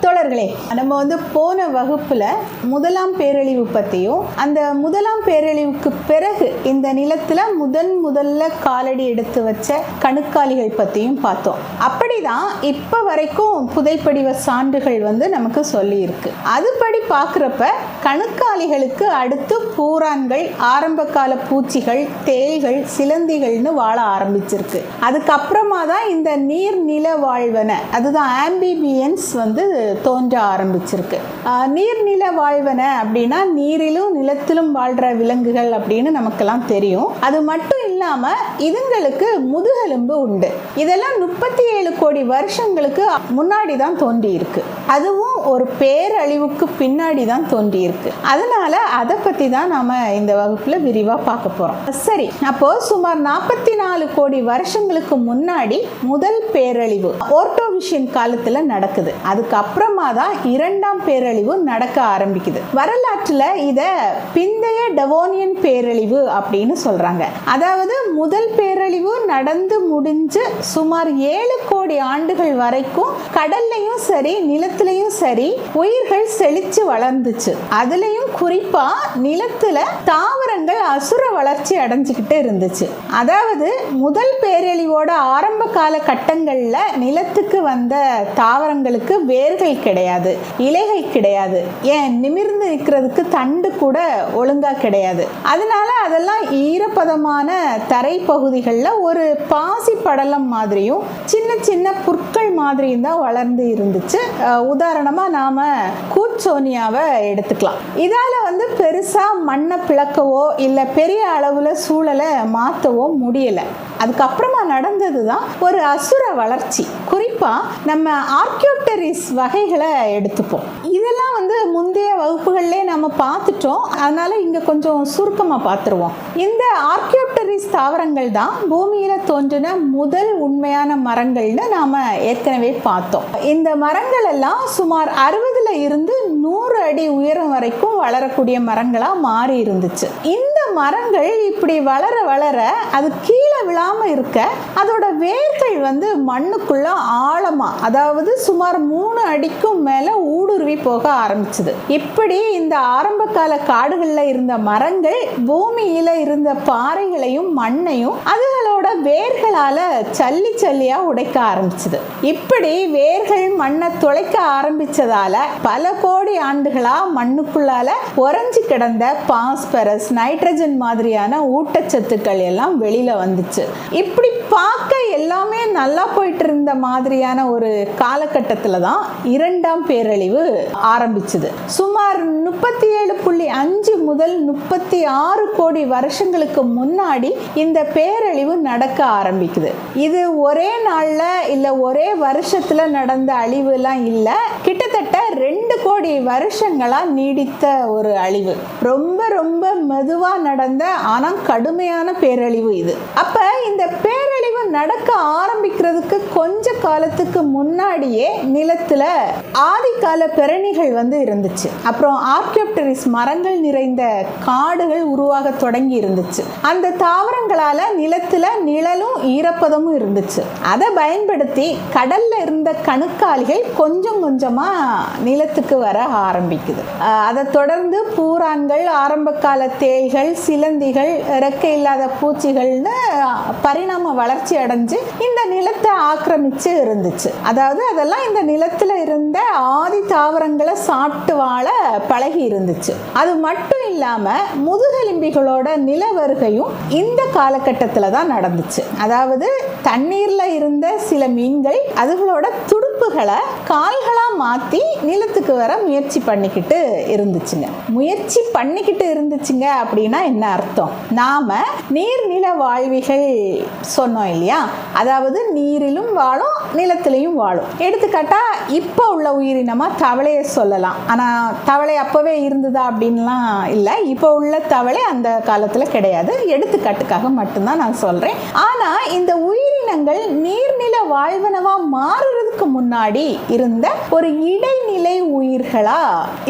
தோழர்களே, நம்ம போன வகுப்புல முதலாம் பேரழிவு பத்தியும் அந்த முதலாம் பேரழிவுக்கு பிறகு இந்த நிலத்துல முதல்ல காலடி எடுத்து வச்ச கணுக்காலிகள் பத்தியும் பார்த்தோம். அப்படிதான் இப்ப வரைக்கும் புதைப்படிவ சான்றுகள் நமக்கு சொல்லி இருக்கு. அதுபடி பார்க்குறப்ப கணுக்காலிகளுக்கு அடுத்து பூரான்கள், ஆரம்ப கால பூச்சிகள், தேள்கள், சிலந்திகள்னு வாழ ஆரம்பிச்சிருக்கு. அதுக்கப்புறமா தான் இந்த நீர்நில வாழ்வன, அதுதான் ஆம்பிபியன்ஸ் தோன்ற ஆரம்பிச்சிருக்கு. நீர்நில வாழ்வன அப்படின்னா நீரிலும் நிலத்திலும் வாழ்ற விலங்குகள் அப்படின்னு நமக்கெல்லாம் தெரியும். அது மட்டும் இல்லாம இதுங்களுக்கு முதுகெலும்பு உண்டு. இதெல்லாம் 37 கோடி வருஷங்களுக்கு முன்னாடி தான் தோன்றி இருக்கு. அதுவும் ஒரு பேரழிவுக்கு பின்னாடி தான் தோன்றி இருக்கு. அதனால அதை பத்தி தான் நாம இந்த வகுப்புல விரிவா பார்க்க போறோம். சரி, அப்போ சுமார் 44 கோடி வருஷங்களுக்கு முன்னாடி முதல் பேரழிவு ஓர்டோவிஷியன் காலத்துல நடக்குது. அதுக்கப்புறமா தான் இரண்டாம் பேரழிவு நடக்க ஆரம்பிக்குது. வரலாற்றுல இத பிந்தைய டெவோனியன் பேரழிவு அப்படின்னு சொல்றாங்க. அதாவது முதல் பேரழிவு நடந்து முடிஞ்சு சுமார் 7 கோடி ஆண்டுகள் வரைக்கும் கடல்லையும் சரி நிலத்திலையும் சரி உயிர்கள் செழிச்சு வளர்ந்துச்சு. அதுலயும் குறிப்பா நிலத்துல தாவரங்கள் அசுர வளர்ச்சி அடைஞ்சுக்கிட்டு இருந்துச்சு. அதாவது முதல் பேரழிவோட ஆரம்ப கால கட்டங்கள்ல நிலத்துக்கு வந்த தாவரங்களுக்கு வேர்கள் கிடையாது, இலைகள் கிடையாது, ஏன் நிமிர்ந்து நிற்கிறதுக்கு தண்டு கூட ஒழுங்கா கிடையாது. அதனால அதெல்லாம் ஈரப்பதமான தரை பகுதிகளில் ஒரு பாசி படலம் மாதிரியும் சின்ன சின்ன புற்கள் மாதிரியும் தான் வளர்ந்து இருந்துச்சு. உதாரணமா நாம கூட்சோனியாவை எடுத்துக்கலாம். இதால பெருசா மண்ணை பிளக்கவோ இல்ல பெரிய அளவுல சூழலை மாற்றவோ முடியல. அதுக்கப்புறமா நடந்தது தான் ஒரு அசுர வளர்ச்சி. குறிப்பா நம்ம ஆர்க்கியோப்டெரிஸ் வகைகளை எடுத்துப்போம். இதெல்லாம் முந்தைய வகுப்புகள்லே நம்ம பார்த்துட்டோம். அதனால இங்க கொஞ்சம் சுருக்கமா பார்த்துருவோம். இந்த ஆர்க்கியோப்டெரிஸ் தாவரங்கள் தான் பூமியில தோன்றின முதல் உண்மையான மரங்கள்னு நாம ஏற்கனவே பார்த்தோம். இந்த மரங்கள் எல்லாம் சுமார் 60ல இருந்து 100 அடி உயரம் வரைக்கும் வளரக்கூடிய மரங்களா மாறி இருந்துச்சு. இந்த மரங்கள் இப்படி வளர வளர அது கீழே விழாம இருக்க அதோட வேர்கள் மண்ணுக்குள்ள ஆழமா, அதாவது சுமார் 3 அடிக்கும் மேல ஊடுருவி போக ஆரம்பிச்சது. இப்படி இந்த ஆரம்ப கால காடுகள்ல இருந்த மரங்கள் பூமியில இருந்த பாறைகளையும் மண்ணையும் அதுகளோட வேர்களால சல்லி சல்லியா உடைக்க ஆரம்பிச்சது. இப்படி வேர்கள் மண்ணை துளைக்க ஆரம்பிச்சதால பல கோடி ஆண்டுகளா மண்ணுக்குள்ளால உறைஞ்சு கிடந்த பாஸ்பரஸ், நைட்ரஜன் மாதிரியான ஊட்டச்சத்துக்கள் எல்லாம் வெளியில வந்துச்சு. இப்படி பார்க்க எல்லாமே நல்லா போயிட்டு இருந்த மாதிரியான ஒரு காலகட்டத்தில் தான் இரண்டாம் பேரழிவு ஆரம்பிச்சது. சுமார் 37.5 முதல் 36 கோடி வருஷங்களுக்கு முன்னாடி இந்த பேரழிவு நடக்க ஆரம்பிக்குது. இது ஒரே நாள்ல இல்ல ஒரே வருஷத்துல நடந்த அழிவு எல்லாம் இல்ல, கிட்டத்தட்ட 2 கோடி வருஷங்களா நீடித்த ஒரு அழிவு. ரொம்ப ரொம்ப மெதுவா நடந்த ஆனா கடுமையான பேரழிவு இது. அப்ப இந்த பேரழிவு நடக்க ஆரம்பிக்கிறதுக்கு கொஞ்ச காலத்துக்கு முன்னாடியே நிலத்துல ஆதிகால பெரணிகள் இருந்துச்சு. அப்புறம் ஆர்க்கியோப்டெரிஸ் மரங்கள் நிறைந்த காடுகள் உருவாக தொடங்கி இருந்துச்சு. அந்த தாவரங்களால நிலத்துல நிழலும் ஈரப்பதமும் இருந்துச்சு. அதை பயன்படுத்தி கடல்ல இருந்த கணுக்காலிகள் கொஞ்சம் கொஞ்சமா நிலத்துக்கு வர ஆரம்பிக்குது. அதை தொடர்ந்து பூரான்கள், ஆரம்ப கால தேள்கள், சிலந்திகள், இறக்கை இல்லாத பூச்சிகள்னு பரிணாம வளர்ச்சி அடைஞ்சு இந்த நிலத்தை ஆக்கிரமிச்சு இருந்துச்சு. அதாவது அதெல்லாம் இந்த நிலத்துல இருந்த ஆதி தாவரங்களை சாப்பிட்டு வாழ பழகி இருந்துச்சு. அது மட்டும் இல்லாம முதுகெலும்பிகளோட நில வருகையும் இந்த காலகட்டத்துல தான் நடந்துச்சு. அதாவது தண்ணீர்ல இருந்த சில மீன்கள் அதுகளோட துடுப்புகளை கால்களா மாத்தி நிலத்துக்கு வர முயற்சி பண்ணிக்கிட்டு இருந்துச்சுங்க. முயற்சி பண்ணிக்கிட்டு இருந்துச்சுங்க அப்படின்னா என்ன அர்த்தம்? நாம நீர்நில வாழ்விகள் சொன்னோம் இல்லையா, அதாவது நீரிலும் வாழும் நிலத்திலையும் வாழும். எடுத்துக்காட்டா இப்போ உள்ள உயிரினமா தவளையை சொல்லலாம். ஆனா தவளை அப்பவே இருந்ததா அப்படின்லாம் இல்லை, இப்போ உள்ள தவளை அந்த காலத்துல கிடையாது. எடுத்துக்காட்டுக்காக மட்டும்தான் நான் சொல்றேன். ஆனா இந்த உயிரின உயிரினங்கள் நீர்நில வாழ்வனவா மாறுறதுக்கு முன்னாடி இருந்த ஒரு இடைநிலை உயிர்களா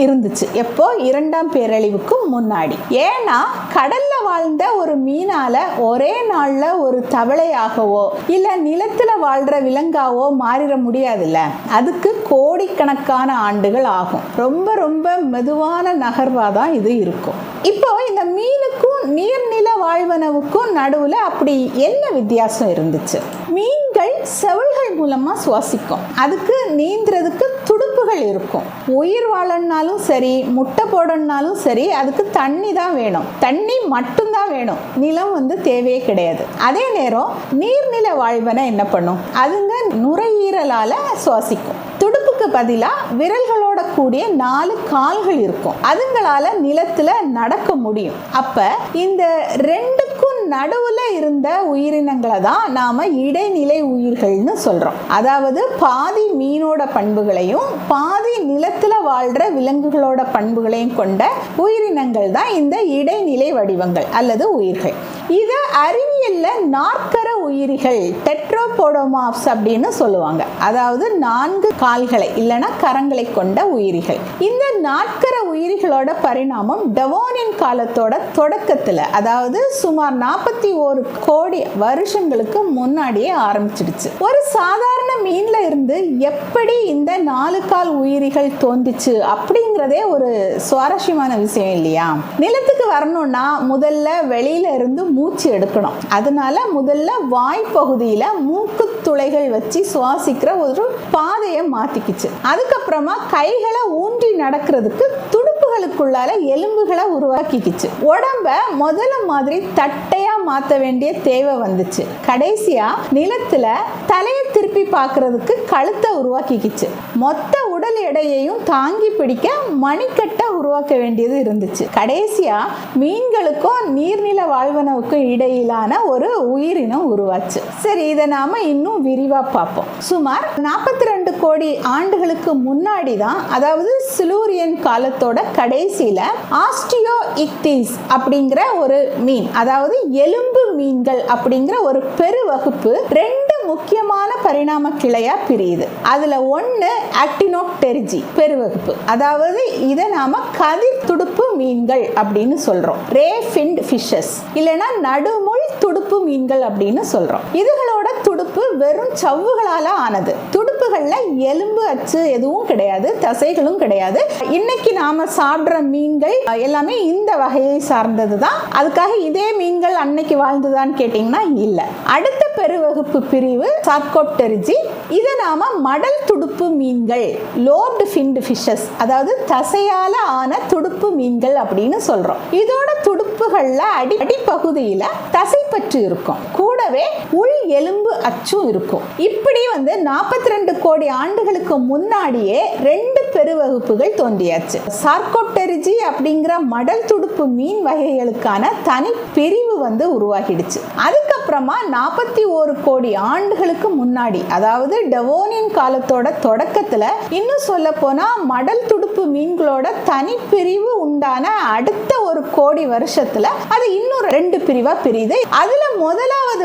இருந்துச்சு. எப்போ? இரண்டாம் பேரழிவுக்கு முன்னாடி. ஏன்னா கடல்ல வாழ்ந்த ஒரு மீனால ஒரே நாள்ல ஒரு தவளையாகவோ இல்ல நிலத்துல வாழ்ற விலங்காவோ மாறிட முடியாதுல்ல. அதுக்கு கோடிக்கணக்கான ஆண்டுகள் ஆகும். ரொம்ப ரொம்ப மெதுவான நகர்வாதான் இது இருக்கும். இப்போ இந்த மீனுக்கும் நீர்நில வாழ்வனவுக்கும் நடுவுல அப்படி என்ன வித்தியாசம் இருந்துச்சு? மீன்கள் செவல்கள் மூலமா சுவாசிக்கும். அதுக்கு நீந்துறதுக்கு துடுப்புகள் இருக்கும். உயிர் வாழனாலும் சரி, முட்டை போடனாலும் சரி, அதுக்கு தண்ணி தான் வேணும். தண்ணி மட்டும்தான் வேணும். நிலம் தேவையே கிடையாது. அதே நேரம் நீர்நில வாழ்வன என்ன பண்ணும்? அதுங்க நுரையீரலால சுவாசிக்கும். துடுப்புக்கு பதிலா விரல்களோட கூடிய 4 கால்கள் இருக்கும். அதுங்களால நிலத்துல நடக்க முடியும். அப்ப இந்த ரெண்டுக்கும் நடுவுல இருந்த உயிரினங்களை தான் நாம இடைநிலை உயிர்கள்னு சொல்றோம். அதாவது பாதி மீனோட பண்புகளையும் பாதி நிலத்துல வாழ்ற விலங்குகளோட பண்புகளையும் கொண்ட உயிரினங்கள் தான் இந்த இடைநிலை வடிவங்கள் அல்லது உயிர்கள். இதை அறிவியல்ல நாற்கர உயிரிகள் டெட்ரோபோடோமார்ப்ஸ் அப்படின்னு சொல்லுவாங்க. அதாவது 4 கால்களை இல்லைன்னா கரங்களை கொண்ட உயிரிகள். இந்த நாற்கர உயிரிகளோட பரிணாமம் டெவோனியன் காலத்தோட தொடக்கத்துல, அதாவது சுமார் 41 கோடி வருஷங்களுக்கு முன்னாடியே ஆரம்பிச்சிடுச்சு. ஒரு சாதாரண மீன்ல இருந்து எப்படி இந்த 4 கால் உயிரிகள் தோன்றிச்சு அப்படிங்கிறதே ஒரு சுவாரஸ்யமான விஷயம் இல்லையா? நிலத்துக்கு வரணும்னா முதல்ல வெளியில இருந்து மூச்சு எடுக்கணும். அதனால முதல்ல வாய்ப்பகுதியில மூக்கு துளைகள் வச்சு சுவாசிக்கிற ஒரு பாதையை மாத்திக்கிச்சு. அதுக்கப்புறமா கைகளை ஊன்றி நடக்கிறதுக்கு துடுப்புகளுக்குள்ளால எலும்புகளை உருவாக்கிக்கிச்சு. உடம்ப முதல்ல மாதிரி தட்டையா மாத்த வேண்டிய தேவை வந்துச்சு. கடைசியா நிலத்துல தலையை திருப்பி பார்க்கறதுக்கு கழுத்தை உருவாக்கிக்கிச்சு. மொத்த உடல் எடையையும் தாங்கி பிடிக்க மணிக்கட்டை உருவாக்க வேண்டியது இருந்துச்சு. கடைசியா மீன்களுக்கும் நீர்நில வாழ்வனவுக்கும் இடையிலான ஒரு உயிரினம் உருவாச்சு. சரி, இதை நாம இன்னும் விரிவா பார்ப்போம். சுமார் 42 கோடி ஆண்டுகளுக்கு முன்னாடி தான், அதாவது சிலூரியன் காலத்தோட கடைசியில ஆஸ்டியோ இக்திஸ் அப்படிங்கிற ஒரு மீன், அதாவது எலும்பு மீன்கள் அப்படிங்கிற ஒரு பெருவகுப்பு 2 முக்கியமான பரிணாம கிளையா பிரியுது. அதுல ஒன்னு ஆக்டினோப்டெரிஜி பெருவகுப்பு, அதாவது இதை நாம கதிர் துடுப்பு மீன்கள் அப்படின்னு சொல்றோம். ரே ஃபின்ட் ஃபிஷஸ் இல்லைன்னா நடுமுள் துடுப்பு மீன்கள் அப்படின்னு சொல்றோம். இதுகளோட துடுப்பு வெறும் சவ்வுகளால ஆனது. துடுப்புகள்ல எலும்பு அச்சு எதுவும் கிடையாது, தசைகளும் கிடையாது. இன்னைக்கு நாம சாப்பிடுற மீன்கள் எல்லாமே இந்த வகையை சார்ந்தது தான். அதுக்காக இதே மீன்கள் அன்னைக்கு வாழ்ந்துதான்னு கேட்டீங்கன்னா இல்ல. அடுத்த பெருவகுப்பு பிரிவு சார்கோப்டெரிஜி. இதை நாம மடல் துடுப்பு மீன்கள், லோப்டு ஃபின்ட் ஃபிஷஸ், அதாவது தசையால ஆன துடுப்பு மீன்கள் அப்படின்னு சொல்றோம். இதோட துடுப்புகள்ல அடிப்பகுதியில தசை பற்று இருக்கும். கூடவே உள் எலும்பு அச்சும் இருக்கும். இப்படி 42 கோடி ஆண்டுகளுக்கு முன்னாடியே 2 பெருவகுப்புகள் தோன்றியாச்சு. சார்கோப்டெரிஜி அப்படிங்கிற மடல் துடுப்பு மீன் வகைகளுக்கான தனி பிரிவு உருவாகிடுச்சு. அதுக்கப்புறமா 41 கோடி ஆண்டுகளுக்கு முன்னாடி, அதாவது டெவோனியன் காலத்தோட தொடக்கத்துல, இன்னும் சொல்ல போனா மடல் துடுப்பு மீன்களோட தனி பிரிவு உண்டான அடுத்த 1 கோடி வருஷத்துல அது இன்னும் 2 பிரிவா பிரியுது. அதுல முதலாவது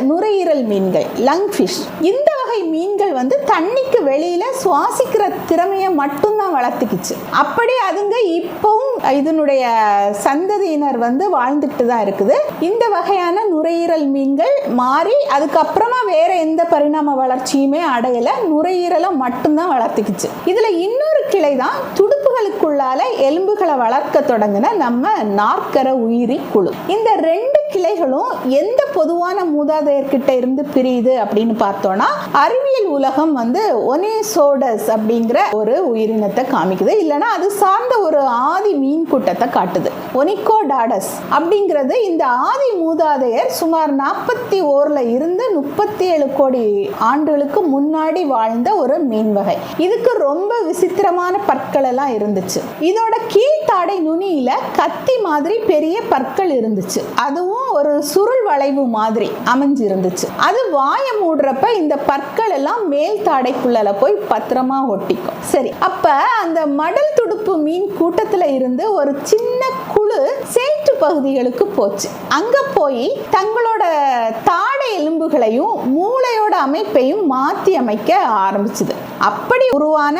நுரையீரல் மீன்கள், லங் ஃபிஷ். இந்த வகை மீன்கள் தண்ணிக்கு வெளியில சுவாசிக்கிற திறமையை மட்டும்தான் வளர்த்துக்கிச்சு. அப்படி அதுங்க இப்பவும் இதனுடைய சந்ததியினர் வாழ்ந்துட்டு தான் இருக்குது. இந்த வகையான நுரையீரல் மீன்கள் மாறி அதுக்கப்புறமா வேற எந்த பரிணாம வளர்ச்சியுமே அடையல, நுரையீரலை மட்டும்தான் வளர்த்துக்கிச்சு. இதுல இன்னொரு கிளை தான் துடுப்புகளுக்குள்ளால எலும்புகளை வளர்க்க தொடங்கின நம்ம நாற்கர உயிரி குழு. இந்த 2 கிளைகளும் எந்த பொதுவான மூதாதையர்கிட்ட இருந்து பிரியுது அப்படின்னு பார்த்தோம்னா, அறிவியல் உலகம் ஒனேசோடஸ் அப்படிங்கிற ஒரு உயிரினத்தை காமிக்குது. இல்லைன்னா அது சார்ந்த ஒரு ஆதி மீன் கூட்டத்தை காட்டுது. ஒனிகோடாடஸ் அப்படிங்கிறது இந்த ஆதி மூதாதையர் சுமார் 41 இருந்து 37 கோடி ஆண்டுகளுக்கு முன்னாடி வாழ்ந்த ஒரு மீன் வகை. இதுக்கு ரொம்ப விசித்திரமான பற்கள் எல்லாம் இருந்துச்சு. இதோட கீழ்த்தாடை நுனியில கத்தி மாதிரி பெரிய பற்கள் இருந்துச்சு. அதுவும் ஒரு சுருள் வளைவு மாதிரி அமைஞ்சு இருந்துச்சு. அது வாயை மூடுறப்ப இந்த பற்கள் எல்லாம் மேல் தாடைக்குள்ள போய் பத்திரமா ஒட்டிக்கும். சரி, அப்ப அந்த மடல் துடுப்பு மீன் கூட்டத்துல இருந்து ஒரு சின்ன குழு சேற்று பகுதிகளுக்கு போச்சு. அங்க போய் தங்களோட தாடை எலும்புகளையும் மூளையோட அமைப்பையும் மாற்றி அமைக்க ஆரம்பிச்சுது. அப்படி உருவான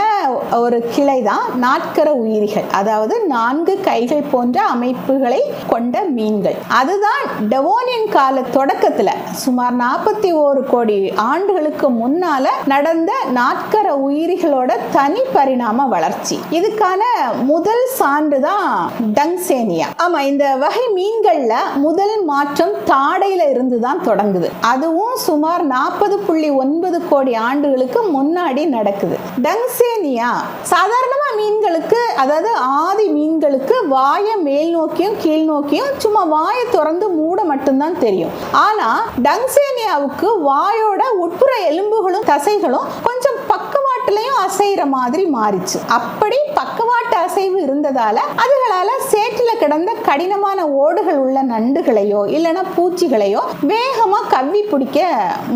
ஒரு கிளை தான் நாட்கர உயிரிகள், அதாவது 4 கைகள் போன்ற அமைப்புகளை கொண்ட மீன்கள். அதுதான் டெவோனியன் கால தொடக்கத்துல சுமார் 41 கோடி ஆண்டுகளுக்கு முன்னால நடந்த நாட்கர உயிரிகளோட தனி பரிணாம வளர்ச்சி. இதுக்கான முதல் சான்று தான் டங்சேனியா. ஆமா, இந்த வகை மீன்கள்ல முதல் மாற்றம் தாடையில இருந்து தான் தொடங்குது. அதுவும் சுமார் 40.9 கோடி ஆண்டுகளுக்கு முன்னாடி நடக்குது. டங்சேனியா சாதாரணமா மீன்களுக்கு, அதாவது ஆதி மீன்களுக்கு வாயை மேல் நோக்கியும் கீழ் நோக்கியும் சும்மா வாயை திறந்து மூட மட்டும்தான் தெரியும். ஆனா டங்சேனியாவுக்கு வாயோட உட்புற எலும்புகளும் தசைகளும் கொஞ்சம் பக்கவாட்டுலயும் அசைற மாதிரி மாறிச்சு. அப்படி பக்கவாட்டு அசைவு இருந்ததால அதுகளால சேற்றில கிடந்த கடினமான ஓடுகள் உள்ள நண்டுகளையோ இல்லைன்னா பூச்சிகளையோ வேகமா கவ்வி பிடிக்க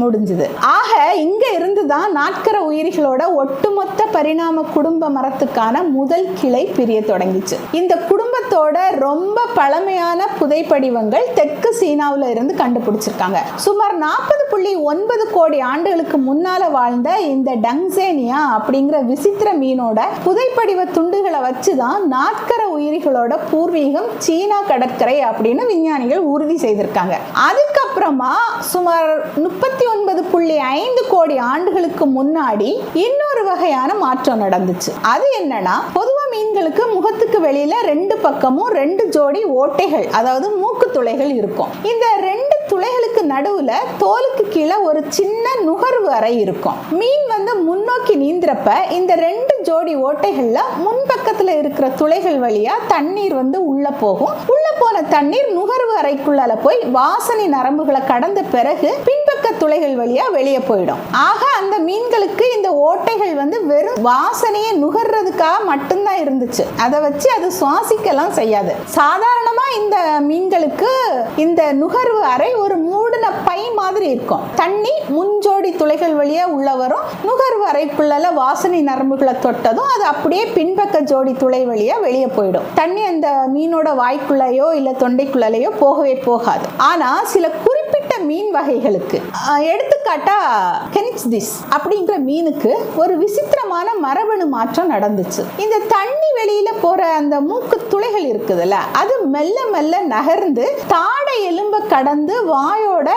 முடிஞ்சது. ஆக இங்க இருந்துதான் நாட்கர உயிரிகளோட ஒட்டுமொத்த பரிணாம குடும்ப மரத்துக்கான முதல் கிளை பிரிய தொடங்கிச்சு. இந்த குடும்பத்தோட ரொம்ப பழமையான புதைப்படிவங்கள் தெற்கு சீனாவுல இருந்து கண்டுபிடிச்சிருக்காங்க. சுமார் 40.9 கோடி ஆண்டுகளுக்கு முன்னால வாழ்ந்த இந்த டங்சேனியா அப்படிங்கிற விசித்திர மீனோட புதைப்படிவ துண்டுகளை வச்சுதான் நாட்கர உயிரிகளோட பூர்வீகம் சீனா கடற்கரை அப்படின்னு விஞ்ஞானிகள் உறுதி செய்திருக்காங்க. அதுக்கப்புறமா சுமார் 39.5 கோடி ஆண்டுகளுக்கு முன்னாடி இன்னொரு வகையான மாற்றம் நடந்துச்சு. அது என்னன்னா, பொதுவா மீன்களுக்கு முகத்துக்கு வெளியில 2 பக்கமும் 2 ஜோடி ஓட்டைகள், அதாவது மூக்கு துளைகள் இருக்கும். இந்த 2 துளைகளுக்கு நடுவுல தோலுக்கு கீழே ஒரு சின்ன நுகர்வு அறை இருக்கும். மீன் முன்னோக்கி நீந்திரப்ப இந்த 2 ஜோடி ஓட்டைகள்ல முன்பக்கத்துல இருக்கிற துளைகள் வழியா தண்ணீர் உள்ள போகும். உள்ள போன தண்ணீர் நுகர்வு அறைக்குள்ளால போய் வாசனை நரம்புகளை கடந்த பிறகு பின்பக்க துளைகள் வழியா வெளியே போயிடும். ஆக அந்த மீன்களுக்கு இந்த ஓட்டைகள் வெறும் வாசனையை நுகர்றதுக்காக மட்டும்தான் இருந்துச்சு. அதை வச்சு அது சுவாசிக்கலாம் செய்யாது. சாதாரணமா இந்த மீன்களுக்கு இந்த நுகர்வு அறை ஒரு மூடின பை மாதிரி இருக்கும். தண்ணி முன்ஜோடி துளைகள் வழியா உள்ள வரும். நுகர்வு அறைக்குள்ள வாசனை நரம்புகளை தொட்டதும் அது அப்படியே பின்பக்க ஜோடி துளை வழியா வெளியே போயிடும். தண்ணி அந்த மீனோட வாய்க்குள்ளையோ இல்ல தொண்டைக்குள்ளையோ போகவே போகாது. ஆனா சில குறிப்பிட்ட மீன் வகைகளுக்கு, எடுத்துக்காட்டா கெனிச்திஸ் அப்படிங்கிற மீனுக்கு ஒரு விசித்திரமான மரபணு மாற்றம் நடந்துச்சு. இந்த தண்ணி வெளியில போற அந்த மூக்கு துளைகள் இருக்குதுல்ல, அது மெல்ல மெல்ல நகர்ந்து தாடை எலும்ப கடந்து வாயோட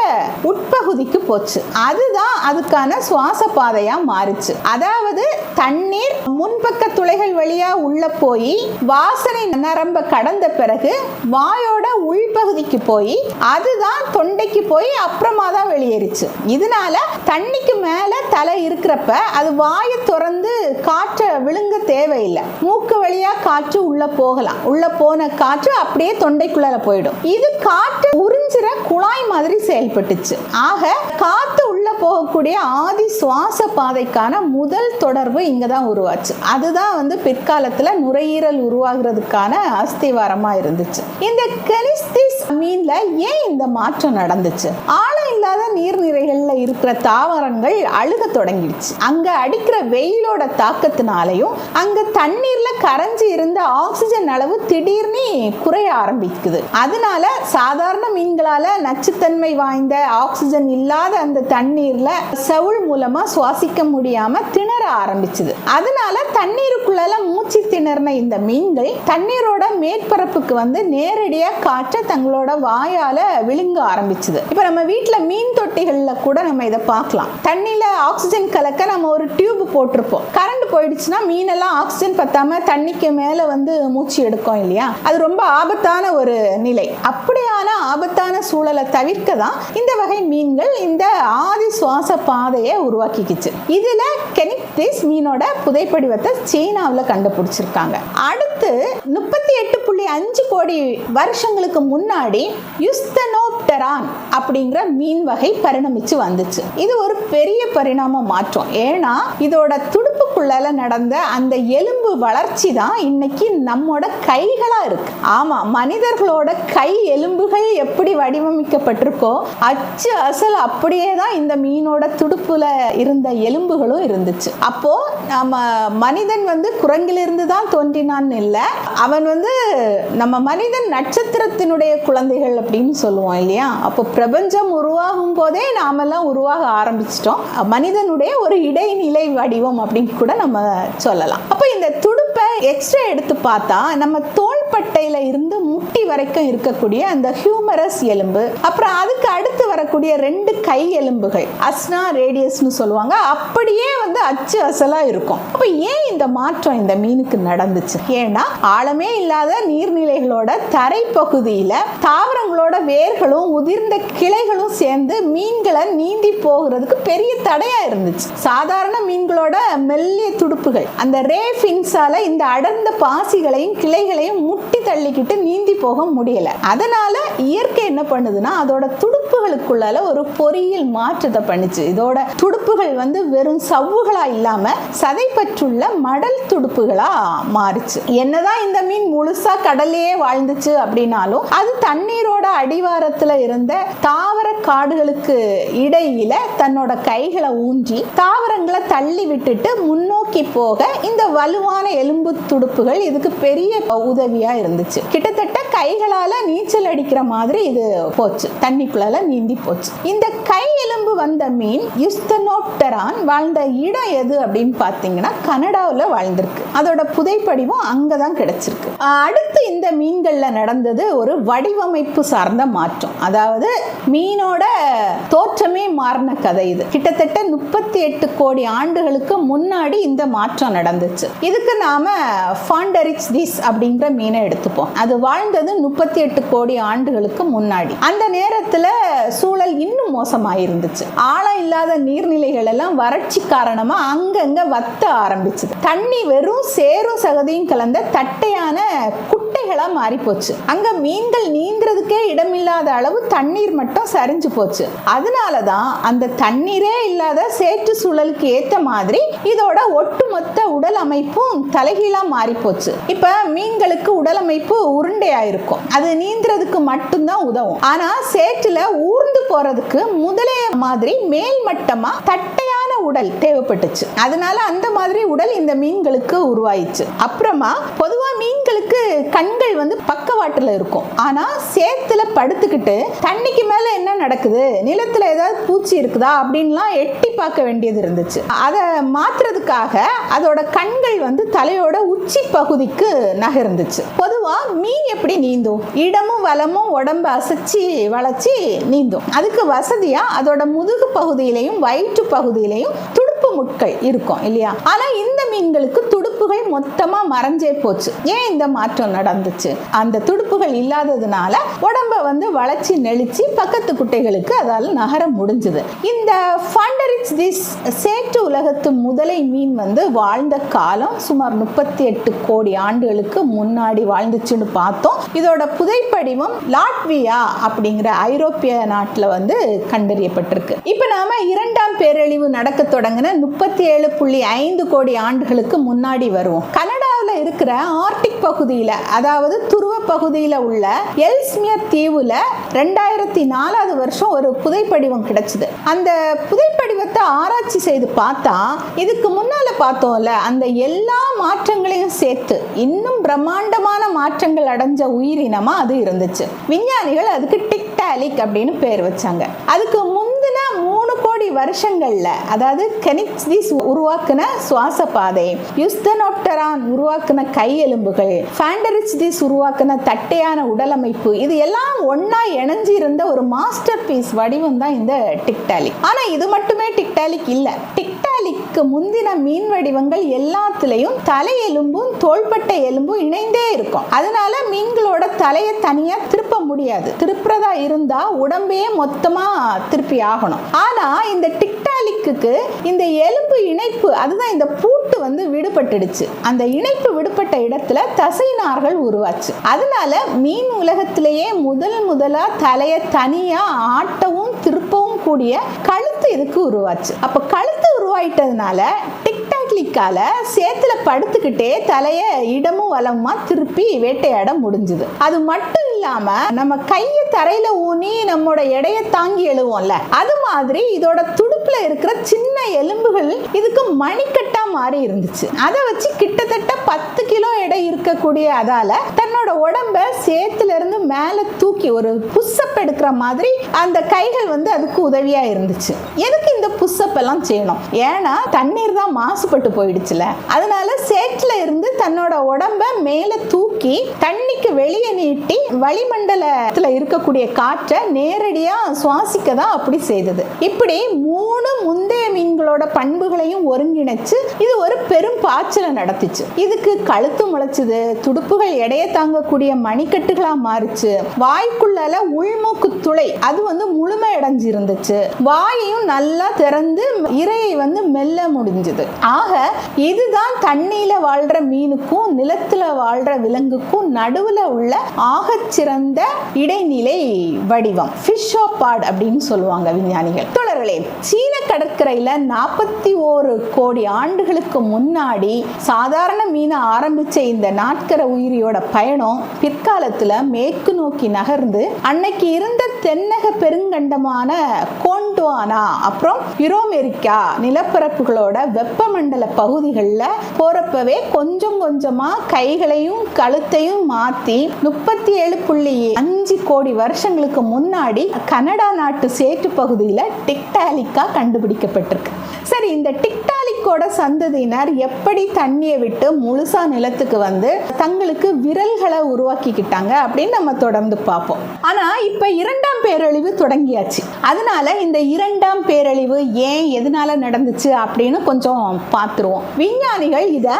உட்பகுதிக்கு போச்சு. அதுதான் அதுக்கான சுவாச பாதையா மாறிச்சு. அதாவது தண்ணீர் முன்பக்க துளைகள் வழியா உள்ள போய் வாசனை நரம்ப கடந்த பிறகு வாயோட உள்பகுதிக்கு போய் அதுதான் தொண்டைக்கு போய் அப்புறமா தான் வெளியேறிச்சு. இதனால தண்ணிக்கு மேல தலை இருக்கிறப்ப அது வாயை திறந்து காற்றை விழுங்க தேவையில்லை. மூக்கு வழியா காற்று உள்ள போகலாம். உள்ள போன காற்று அப்படியே தொண்டைக்குள்ள போயிடும். இது காற்று உறிஞ்சிற குழாய் மாதிரி செயல்பட்டுச்சு. ஆக காத்து உள்ள போகக்கூடிய ஆதி சுவாச பாதைக்கான முதல் தொடர்பு இங்கதான் உருவாச்சு. அதுதான் பிற்காலத்துல நுரையீரல் உருவாகிறதுக்கான அஸ்திவாரமா இருந்துச்சு. இந்த கெனிஸ்திஸ் மீன்ல ஏன் இந்த மாற்றம் நடந்துச்சு? ஆழம் இல்லாத நீர்நிலைகள்ல இருக்கிற தாவரங்கள் அழுக தொடங்கிடுச்சு. அங்க அடிக்கிற வெயிலோட தாக்கத்தினாலையும் அங்க தண்ணீர்ல கரைஞ்சி இருந்த ஆக்சிஜன் அளவு திடீர்னு குறைய ஆரம்பிக்குது. அதனால சாதாரண மீன்களால நச்சுத்தன்மை வாய்ந்த ஆக்சிஜன் இல்லாத அந்த தண்ணீர்ல செவுள் மூலமா சுவாசிக்க முடியாம திணற ஆரம்பிச்சுது. அதனால தண்ணீருக்குள்ள மூச்சு திணறின இந்த மீன்கள் தண்ணீரோட மேற்பரப்புக்கு நேரடியா காற்ற தங்களோட வாயால விழுங்க ஆரம்பிச்சுது. இப்ப நம்ம வீட்டுல மீன் தொட்டிகள்ல கூட நம்ம இதை பார்க்கலாம். தண்ணியில ஆக்சிஜன் கலக்க நம்ம ஒரு டியூப் போட்டிருப்போம். கரண்ட் போயிடுச்சுன்னா மீனெல்லாம் ஆக்சிஜன் பத்தாம தண்ணிக்கு மேல மூச்சு எடுக்கும் இல்லையா? அது ரொம்ப ஆபத்தான ஒரு நிலை. அப்படியான ஆபத்தான சூழலை தவிர்க்க தான் இந்த வகை மீன்கள் இந்த ஆதி சுவாச பாதையை உருவாக்கிக்கிச்சு. இதுல கெனிக்திஸ் மீனோட புதைப்படிவத்தை சீனாவில் கண்டுபிடிச்சிருக்காங்க. அடுத்து 38.5 கோடி வருஷங்களுக்கு முன்னாடி யுஸ்தனோப்டரான் அப்படிங்கிற மீன் வகை பரிணமிச்சு வந்துச்சு. இது ஒரு பெரிய பரிணாம மாற்றம். ஏன்னா இதோட துடுப்புக்குள்ள நடந்த அந்த எலும்பு வளர்ச்சி தான் இன்னைக்கு நம்மோட கைகளா இருக்கு. ஆமா, மனிதர்களோட கை எலும்புகள் எப்படி வடிவமைக்கப்பட்டிருக்கோ அச்சு அசல் அப்படியே தான் இந்த மீனோட துடுப்புல இருந்த எலும்புகளும் இருந்துச்சு. அப்போ நம்ம மனிதன் குரங்கிலிருந்து தான் தான் தோன்றினான்னு இல்லை, அவன் நம்ம மனிதன் நட்சத்திரத்தினுடைய குழந்தைகள் அப்படின்னு சொல்லுவோம் இல்லையா. அப்போ பிரபஞ்சம் உருவாகும் போதே நாமெல்லாம் உருவாக ஆரம்பிச்சிட்டோம். மனிதனுடைய ஒரு இடைநிலை வடிவம் அப்படின்னு கூட நம்ம சொல்லலாம். அப்போ இந்த துடுப்பை எக்ஸ்ட்ரா எடுத்து பார்த்தா நம்ம தோள்பட்டையில இருந்து முட்டி வரைக்கும் இருக்கக்கூடிய அந்த ஹியூமரஸ் எலும்பு, அப்புறம் அதுக்கு அடுத்து வரக்கூடிய 2 கை எலும்புகள் அஸ்னா ரேடியஸ்னு சொல்லுவாங்க, அப்படியே அச்சு அசலா இருக்கும். அப்ப ஏன் இந்த மாற்றம் இந்த மீனுக்கு நடந்துச்சு? ஏன்னா ஆழமே இல்லாத நீர்நிலைகளோட தரைப்பகுதியில தாவரங்களோட வேர்களும் உதிர்ந்த கிளைகளும் சேர்ந்து மீன்களை நீந்தி போகிறதுக்கு பெரிய தடையா இருந்துச்சு. சாதாரண மீன்களோட மெல்லிய துடுப்புகள் அந்த ரே ஃபின்ஸால இந்த அடர்ந்த பாசிகளையும் கிளைகளையும் முட்டி தள்ளிக்கிட்டு நீந்தி போக முடியல. அதனால இயற்கை என்ன பண்ணுதுன்னா அதோட துடுப்புகளுக்குள்ளால ஒரு பொறியியல் மாற்றத்தை பண்ணிச்சு. இதோட துடுப்புகள் வெறும் சவ்வுகளா இல்லாம சதைப்பற்றுள்ள மடல் துடுப்புகளா மாறிச்சு. என்னதான் இந்த மீன் முழுசா கடல்லையே வாழ்ந்துச்சு அப்படின்னாலும் அது தண்ணீரோட அடிவாரத்துல இருந்த தாவர காடுகளுக்கு இடையில தன்னோட கைகளை ஊன்றி தாவரங்களை தள்ளி விட்டுட்டு முன்னோக்கி போக இந்த வலுவான எலும்பு துடுப்புகள் இதுக்கு பெரிய உதவியா இருந்துச்சு. கிட்டத்தட்ட கைகளால நீச்சல் அடிக்கிற மாதிரி இது போச்சு, தண்ணிக்குள்ளால நீந்தி போச்சு. இந்த கை எலும்பு வந்த மீன் யுஸ்தனோப்டரான் வாழ்ந்த இடம் எது அப்படின்னு பார்த்தீங்கன்னா கனடாவில் வாழ்ந்திருக்கு. அதோட புதைப்படிவும் அங்கதான் கிடைச்சிருக்கு. அடுத்து இந்த மீன்கள்ல நடந்தது ஒரு வடிவமைப்பு சார்ந்த மாற்றம். அதாவது மீனோட தோற்றமே மாறின கதை இது. கிட்டத்தட்ட 38 கோடி ஆண்டுகளுக்கு முன்னாடி இந்த மாற்றம் நடந்துச்சு. இதுக்கு நாம ஃபாண்டரிக்ஸ் திஸ் அப்படிங்கிற மீனை எடுத்துப்போம். அது வாழ்ந்தது 38 கோடி ஆண்டுகளுக்கு முன்னாடி. அந்த நேரத்துல சூழல் இன்னும் மோசமாயிருந்துச்சு. ஆழம் இல்லாத நீர்நிலைகள் எல்லாம் வறட்சி காரணமா அங்கங்க வத்த ஆரம்பிச்சது. தண்ணி வெறும் சேரும் சகதியும் கலந்த தட்டையான குட்டைகளா மாறி போச்சு. அங்க மீன்கள் நீந்துறதுக்கே இடமில்லாத அளவு தண்ணீர் மட்டும் சரிஞ்சு போச்சு. அதனாலதான் அந்த தண்ணீரே இல்லாத சேற்று சூழலுக்கு ஏத்த மாதிரி இதோட ஒட்டுமொத்த உடல் அமைப்பும் தலைகீழா மாறி போச்சு. இப்ப மீன்களுக்கு உடல் அமைப்பு உருண்டையாயிருக்கும், அது நீந்துறதுக்கு மட்டும்தான் உதவும். ஆனா சேற்றுல ஊர்ந்து போறதுக்கு முதலே மாதிரி மேல்மட்டமா தட்டையான உடல் தேவைப்பட்டுச்சு. அதனால அந்த மாதிரி உடல் இந்த மீன்களுக்கு உருவாயிச்சு. அப்புறமா பொதுவா மீன்களுக்கு கண்கள் பக்கவாட்டுல இருக்கும். ஆனா சேத்துல படுத்துக்கிட்டு தண்ணிக்கு மேல என்ன நடக்குது, நிலத்துல ஏதாவது பூச்சி இருக்குதா அப்படின்லாம் எட்டி பார்க்க வேண்டியது இருந்துச்சு. அதை மாத்துறதுக்காக அதோட கண்கள் தலையோட உச்சி பகுதிக்கு நகர்ந்துச்சு. பொதுவா மீன் எப்படி நீந்தும்? இடமும் வலமும் உடம்பு அசைச்சி வளைச்சி நீந்தும். அதுக்கு வசதியா அதோட முதுகு பகுதியிலையும் வயிற்று பகுதியிலையும் துடுப்பு முட்கள் இருக்கும் இல்லையா. ஆனா இந்த மீன்களுக்கு துடுப்புகள் மொத்தமா மறைஞ்சே போச்சு. ஏன் இந்த மாற்றம் நடந்துச்சு? அந்த துடுப்புகள் இல்லாததுனால உடம்ப வளைச்சி நெளிச்சு பக்கத்து குட்டைகளுக்கு அதால நகர முடிஞ்சது. இந்த ஃபாண்டரிக்ஸ் திஸ் சேற்று உலகத்து முதலை மீன் வாழ்ந்த காலம் சுமார் 38 கோடி ஆண்டுகளுக்கு முன்னாடி வாழ்ந்துச்சுன்னு பார்த்தோம். இதோட புதைப்படிவம் லாட்வியா அப்படிங்கிற ஐரோப்பிய நாட்டில் கண்டறியப்பட்டிருக்கு. இப்ப நாம 2ஆம் பேரழிவு நடக்க தொடங்கின 37.5 கோடி ஆண்டுகளுக்கு முன்னாடி வருவோம். கனடாவில் இருக்கிற ஆர்டிக் பகுதியில, அதாவது துருவ பகுதியில உள்ள எல்ஸ்மியர் தீவுல 2004 வருஷம் ஒரு புதைப்படிவம் கிடைச்சது. அந்த புதைப்படிவத்தை ஆராய்ச்சி செய்து பார்த்தா இதுக்கு முன்னால பார்த்தோம்ல அந்த எல்லா மாற்றங்களையும் சேர்த்து இன்னும் பிரம்மாண்டமான மாற்றங்கள் அடைஞ்ச உயிரினமா அது இருந்துச்சு. விஞ்ஞானிகள் அதுக்கு டிக்டாலிக் அப்படின்னு பேர் வச்சாங்க. அதுக்கு முந்தின 3 கோடி வருஷங்கள்ல, அதாவது கெனிக்ஸ்திஸ் உருவாக்குன சுவாச பாதை, யுஸ்தனோப்டரான் உருவாக்குன கை எலும்புகள், ஃபாண்டரிக்ஸ் உருவாக்குன தட்டையான உடலமைப்பு, இது எல்லாம் ஒன்னா இணைஞ்சு இருந்த ஒரு மாஸ்டர் பீஸ் வடிவம் தான் இந்த டிக்டாலிக். ஆனா இது மட்டுமே டிக்டாலிக் இல்ல. டிக்டாலிக்கு முந்தின மீன் வடிவங்கள் எல்லாத்துலயும் தலை எலும்பும் தோள்பட்டை எலும்பும் இணைந்தே இருக்கும். அதனால மீன்களோட தலையை தனியா திருப்ப முடியாது. திருப்புறதா இருந்தா உடம்பையே மொத்தமா திருப்பி ஆகணும். ஆனா இந்த டிக்டாலிக்கு இந்த எலும்பு இணைப்பு, அதுதான் இந்த பூட்டு விடுபட்டுடுச்சு. அந்த இணைப்பு விடுபட்ட இடத்துல தசை நார்கள் உருவாச்சு. அதனால மீன் உலகத்திலேயே முதலா தலையை தனியா ஆட்டவும் திருப்பவும் கூடிய கழுத்து இதுக்கு உருவாச்சு. அப்ப கழுத்து உருவாயிட்டதுனால டிக்டாலிக்கால சேத்துல படுத்துக்கிட்டே தலையை இடமும் வலமா திருப்பி வேட்டையாட முடிஞ்சுது. அது மட்டும் இல்லாம நம்ம கையை தரையில ஊனி நம்மோட எடையை தாங்கி எழுவோம்ல, அது மாதிரி இதோட துடுப்புல இருக்கிற சின்ன எலும்புகள் இதுக்கு மணிக்கட்டா மாறி இருந்துச்சு. அதை வச்சு கிட்டத்தட்ட 10 கிலோ இருக்கக்கூடிய அதால தன்னோட உடம்ப சேத்துல இருந்து மேல தூக்கி ஒரு புஷ்அப் எடுக்கிற மாதிரி அந்த கைகள் வந்து அதுக்கு உதவியா இருந்துச்சு. எதுக்கு இந்த புஷ்அப் எல்லாம் செய்யணும்? ஏன்னா தண்ணீர் தான் மாசுபட்டு போயிடுச்சுல. அதனால சேத்துல இருந்து தன்னோட உடம்ப மேல தூக்கி தண்ணிக்கு வெளியே நீட்டி வளிமண்டலத்துல இருக்கக்கூடிய காற்றை நேரடியா சுவாசிக்க தான் அப்படி செய்தது. இப்படி 3 முந்தைய மீன்களோட பண்புகளையும் ஒருங்கிணைச்சு இது ஒரு பெரும் பாய்ச்சலை நடத்திச்சு. இதுக்கு கழுத்து முளைச்சுது, துடுப்புகள் எடையை தாங்கக்கூடிய மணிக்கட்டுகளா மாறிச்சு, வாய்க்குள்ளால உள்மூக்கு துளை அது வந்து முழுமை அடைஞ்சு இருந்துச்சு, வாயையும் நல்லா திறந்து இரையை வந்து மெல்ல முடிஞ்சது. ஆக இதுதான் தண்ணியில வாழ்ற மீனுக்கும் நிலத்துல வாழ்ற விலங்குக்கும் நடுவுல உள்ள ஆகச்சிறந்த இடைநிலை வடிவம் ஃபிஷோபாட் அப்படின்னு சொல்லுவாங்க விஞ்ஞானிகள். தொடர்களே, சீன கடற்கரையில 41 கோடி ஆண்டுகளுக்கு முன்னாடி சாதாரண மீனை ஆரம்பிச்ச இந்த நாட்கர உயிரியோட பயணம் பிற்காலத்துல மேற்கு நோக்கி நகர்ந்து அன்னைக்கு இருந்த தென்னக பெருங்கண்டமான கோண்ட்வானா அப்புறம் யூரோமெரிக்கா நிலப்பரப்புகளோட வெப்பமண்டல பகுதிகளில் போறப்பவே கொஞ்சம் கொஞ்சமா கைகளையும் கழுத்தையும் மாத்தி 37.5 கோடி வருஷங்களுக்கு முன்னாடி கனடா நாட்டு சேட்டு பகுதியில் டிக்டாலிக்கா கண்டுபிடிக்கப்பட்டிருக்கு. சரி, இந்த டிக்டாலிக்கோட சந்ததியினர் எப்படி தண்ணியை விட்டு முழுசா நிலத்துக்கு வந்து தங்களுக்கு விரல்களை உருவாக்கிக்கிட்டாங்க அப்படின்னு நம்ம தொடர்ந்து பார்ப்போம். ஆனா இப்ப 2ஆம் பேரழிவு தொடங்கியாச்சு. அதனால இந்த 2ஆம் பேரழிவு ஏன் எதனால நடந்துச்சு அப்படின்னு கொஞ்சம் பார்த்துருவோம். விஞ்ஞானிகள் இத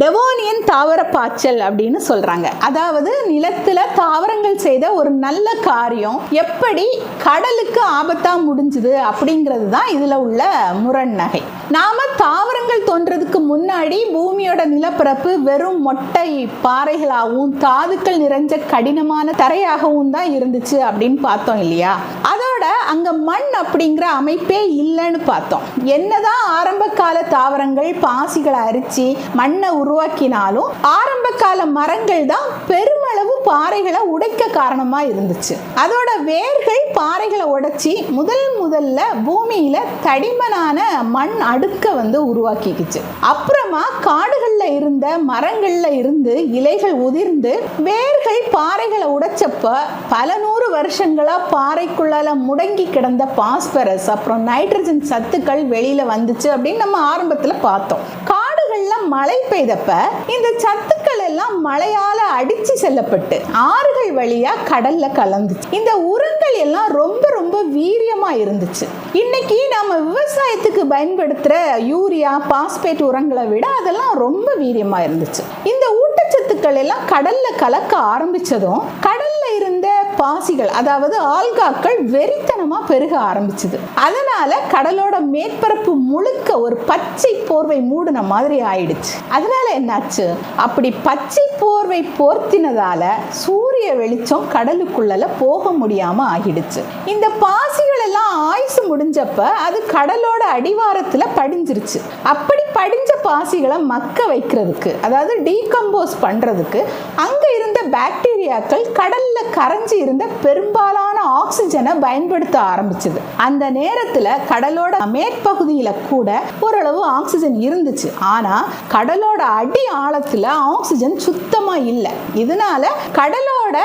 டெவோனியன் தாவர பாய்ச்சல் அப்படின்னு சொல்றாங்க. அதாவது நிலத்துல தாவரங்கள் செய்த ஒரு நல்ல காரியம் எப்படி கடலுக்கு ஆபத்தா முடிஞ்சுது அப்படிங்கிறது தான் இதுல உள்ள முரண்நகை. நாம தாவரங்கள் தோன்றதுக்கு முன்னாடி பூமியோட நிலப்பரப்பு வெறும் மொட்டை பாறைகளாகவும் தாதுக்கள் நிறைஞ்ச கடினமான தரையாகவும் தான் இருந்துச்சு அப்படின்னு பார்த்தோம் இல்லையா? அதோட அங்க மண் அப்படிங்கிற அமைப்பே இல்லைன்னு பார்த்தோம். என்னதான் ஆரம்ப கால தாவரங்கள் பாசிகளை அரிச்சு மண்ணை உருவாக்கினாலும் ஆரம்ப கால மரங்கள் தான் பெருமளவு பாறைகளை உடைக்க காரணமா இருந்துச்சு. அதோட வேர்கள் பாறைகளை உடைச்சி முதல்ல பூமியில தடிமனான மண் அடுக்க வந்து உருவாக்கிக்குச்சு. அப்புறமா காடுகள்ல இருந்த மரங்கள்ல இருந்து இலைகள் உதிர்ந்து வேர்கள் பாறைகளை உடைச்சப்ப பல 100 வருஷங்களா பாறைக்குள்ளால முடங்கி கிடந்த பாஸ்பரஸ் அப்புறம் நைட்ரஜன் சத்துக்கள் வெளியில வந்துச்சு அப்படின்னு நம்ம ஆரம்பத்துல பார்த்தோம். காடுகள்ல மழை பெய்தப்ப இந்த சத்துக்கள் எல்லாம் மழையால அடிச்சு செல்லப்பட்டு ஆறுகள் வழியா கடல்ல கலந்துச்சு. இந்த உரங்கள் எல்லாம் ரொம்ப ரொம்ப வீரியமா இருந்துச்சு. இன்னைக்கு நாம விவசாயத்துக்கு பயன்படுத்துற யூரியா பாஸ்பேட் உரங்களை விட அதெல்லாம் ரொம்ப வீரியமா இருந்துச்சு. இந்த ஊட்டச்சத்துக்கள் எல்லாம் கடல்ல கலக்க ஆரம்பிச்சதும் கடல்ல இருந்த பாசிகள் அதாவது ஆல்காக்கள் வெறித்தனமா பெருக ஆரம்பிச்சது. அதனால கடலோட மேற்பரப்பு முழுக்க ஒரு பச்சை போர்வை மூடின மாதிரி ஆயிடுச்சு. அதனால என்னாச்சு? அப்படி பச்சை போர்வை போர்த்தினதால சூரிய வெளிச்சம் கடலுக்குள்ள போக முடியாம ஆகிடுச்சு. இந்த பாசிகள் எல்லாம் ஆயுசு முடிஞ்சப்ப அது கடலோட அடிவாரத்துல படிஞ்சிருச்சு. அப்படி படிஞ்ச பாசிகளை மக்க வைக்கிறதுக்கு அதாவது டீகம்போஸ் பண்றதுக்கு அங்க இருந்த பாக்டீரியாக்கள் கடல்ல கரைஞ்சி இருந்த பெரும்பாலான ஆக்சிஜனை பயன்படுத்த ஆரம்பிச்சது. அந்த நேரத்துல கடலோட மேற்பகுதியில கூட ஓரளவு ஆக்சிஜன் இருந்துச்சு. ஆனா கடலோட அடி ஆழத்துல ஆக்சிஜன் சுத்தமா இல்லை. இதனால கடலோட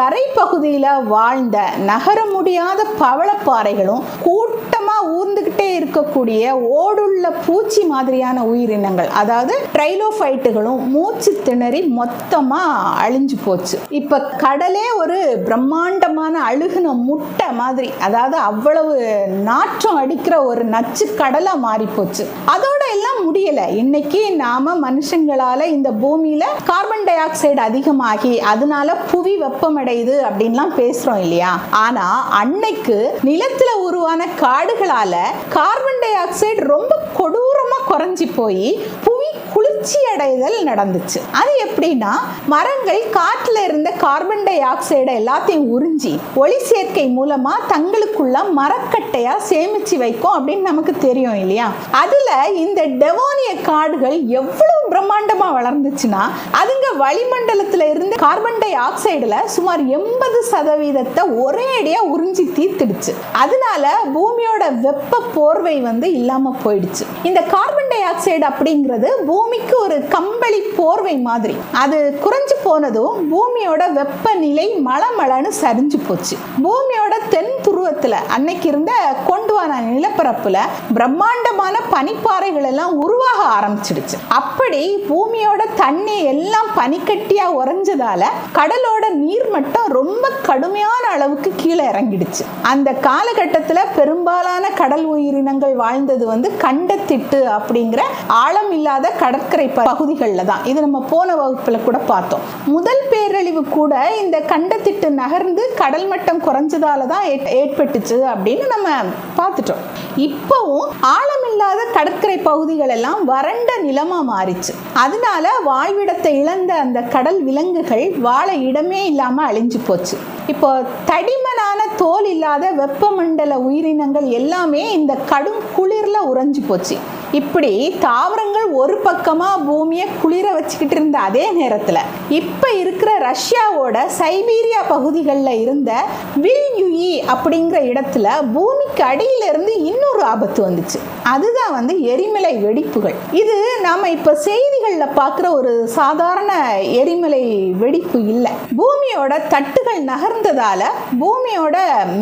தரைப்பகுதியில வாழ்ந்த நகர முடியாத பவளப்பாறைகளும் கூட்டமா ஊர்ந்துகிட்டே இருக்கக்கூடிய ஓடுள்ள பூச்சி மாதிரியான உயிரினங்கள் அதாவது ட்ரைலோஃபைட்டுகளும் மூச்சு திணறி மொத்தமா அழிஞ்சு போச்சு. இப்ப கடலே ஒரு பிரம்மாண்டமான அழுகுன முட்டை மாதிரி அதாவது அவ்வளவு நாற்றம் அடிக்கிற ஒரு நச்சு கடலா மாறி போச்சு. அதோட எல்லாம் முடியல. இன்னைக்கு நாம மனுஷங்களால இந்த பூமியில கார்பன் டை ஆக்சைடு அதிகமாகி அதனால புவி வெப்பமடையுது அப்படின்லாம் பேசுறோம் இல்லையா? ஆனா அன்னைக்கு நிலத்துல உருவான காடுகளால கார்பன் டை ஆக்சைடு ரொம்ப கொடூரமா குறைஞ்சி போய் புவி குளிர்ச்சி அடைதல் நடந்துச்சு. அது எப்படின்னா மரங்கள் காற்றுல இருந்த கார்பன் டை ஆக்சைடை எல்லாத்தையும் உறிஞ்சி ஒளி சேர்க்கை மூலமா தங்களுக்குள்ள மரக்கட்டையா சேமிச்சு வைக்கும் அப்படின்னு நமக்கு தெரியும் இல்லையா? அதுல இந்த டெவோனிய காடுகள் எவ்வளவு பிரம்மாண்டமா வளர்ந்துச்சுன்னா அதுங்க வளிமண்டலத்துல இருந்து கார்பன் டை ஆக்சைடுல சுமார் 80% ஒரே அடியா உறிஞ்சி தீர்த்துடுச்சு. அதனால பூமியோட வெப்ப போர்வை வந்து இல்லாம போயிடுச்சு. இந்த கார்பன் டை ஆக்சைடு அப்படிங்கிறது பூமிக்கு ஒரு கம்பளி போர்வை மாதிரி. அது குறைஞ்சு போனதும் பூமியோட வெப்பநிலை மளமளன்னு சரிஞ்சு போச்சு. பூமியோட தென் துருவத்துல அன்னைக்கு இருந்த கொண்டுவான நிலப்பரப்புல பிரம்மாண்டமான பனிப்பாறைகள் எல்லாம் உருவாக ஆரம்பிச்சிடுச்சு. அப்படி பூமியோட தண்ணி எல்லாம் பனிக்கட்டியா உறைஞ்சதால கடலோட நீர்மட்டம் ரொம்ப கடுமையான அளவுக்கு கீழே இறங்கிடுச்சு. அந்த காலகட்டத்தில் பெரும்பாலான கடல் உயிரினங்கள் வாழ்ந்தது கண்டத்திட்டு அப்படிங்கிற ஆழம் இல்லாத கடற்கரை பகுதிகளில் தான். இது நம்ம போன வகுப்புல கூட பார்த்தோம். முதல் பேரழிவு கூட இந்த கண்டத்திட்டு நகர்ந்து கடல் மட்டம் குறைஞ்சதால தான் ஏற்பட்டுச்சு அப்படின்னு நம்ம பார்த்துட்டோம். இப்பவும் ஆழமில்லாத கடற்கரை பகுதிகள் எல்லாம் வறண்ட நிலமா மாறிச்சு. அதனால வாழ்விடத்தை இழந்த அந்த கடல் விலங்குகள் வாழ இடமே இல்லாம அழிஞ்சு போச்சு. இப்போ தடிமனான தோல் இல்லாத வெப்பமண்டல உயிரினங்கள் எல்லாமே இந்த கடும் குளிர்ல உறைஞ்சு போச்சு. இப்படி தாவரங்கள் ஒரு பக்கமா பூமியை குளிர வச்சுக்கிட்டு இருந்த அதே நேரத்துல இப்ப இருக்கிற ரஷ்யாவோட சைபீரியா பகுதிகளில் இருந்த வில்யுயி அப்படிங்கிற இடத்துல பூமிக்கு அடியில இருந்து இன்னொரு ஆபத்து வந்துச்சு. அதுதான் எரிமலை வெடிப்புகள். இது நாம இப்ப செய்திகள்ல பார்க்குற ஒரு சாதாரண எரிமலை வெடிப்பு இல்லை. பூமியோட தட்டுகள் நகர்ந்ததால பூமியோட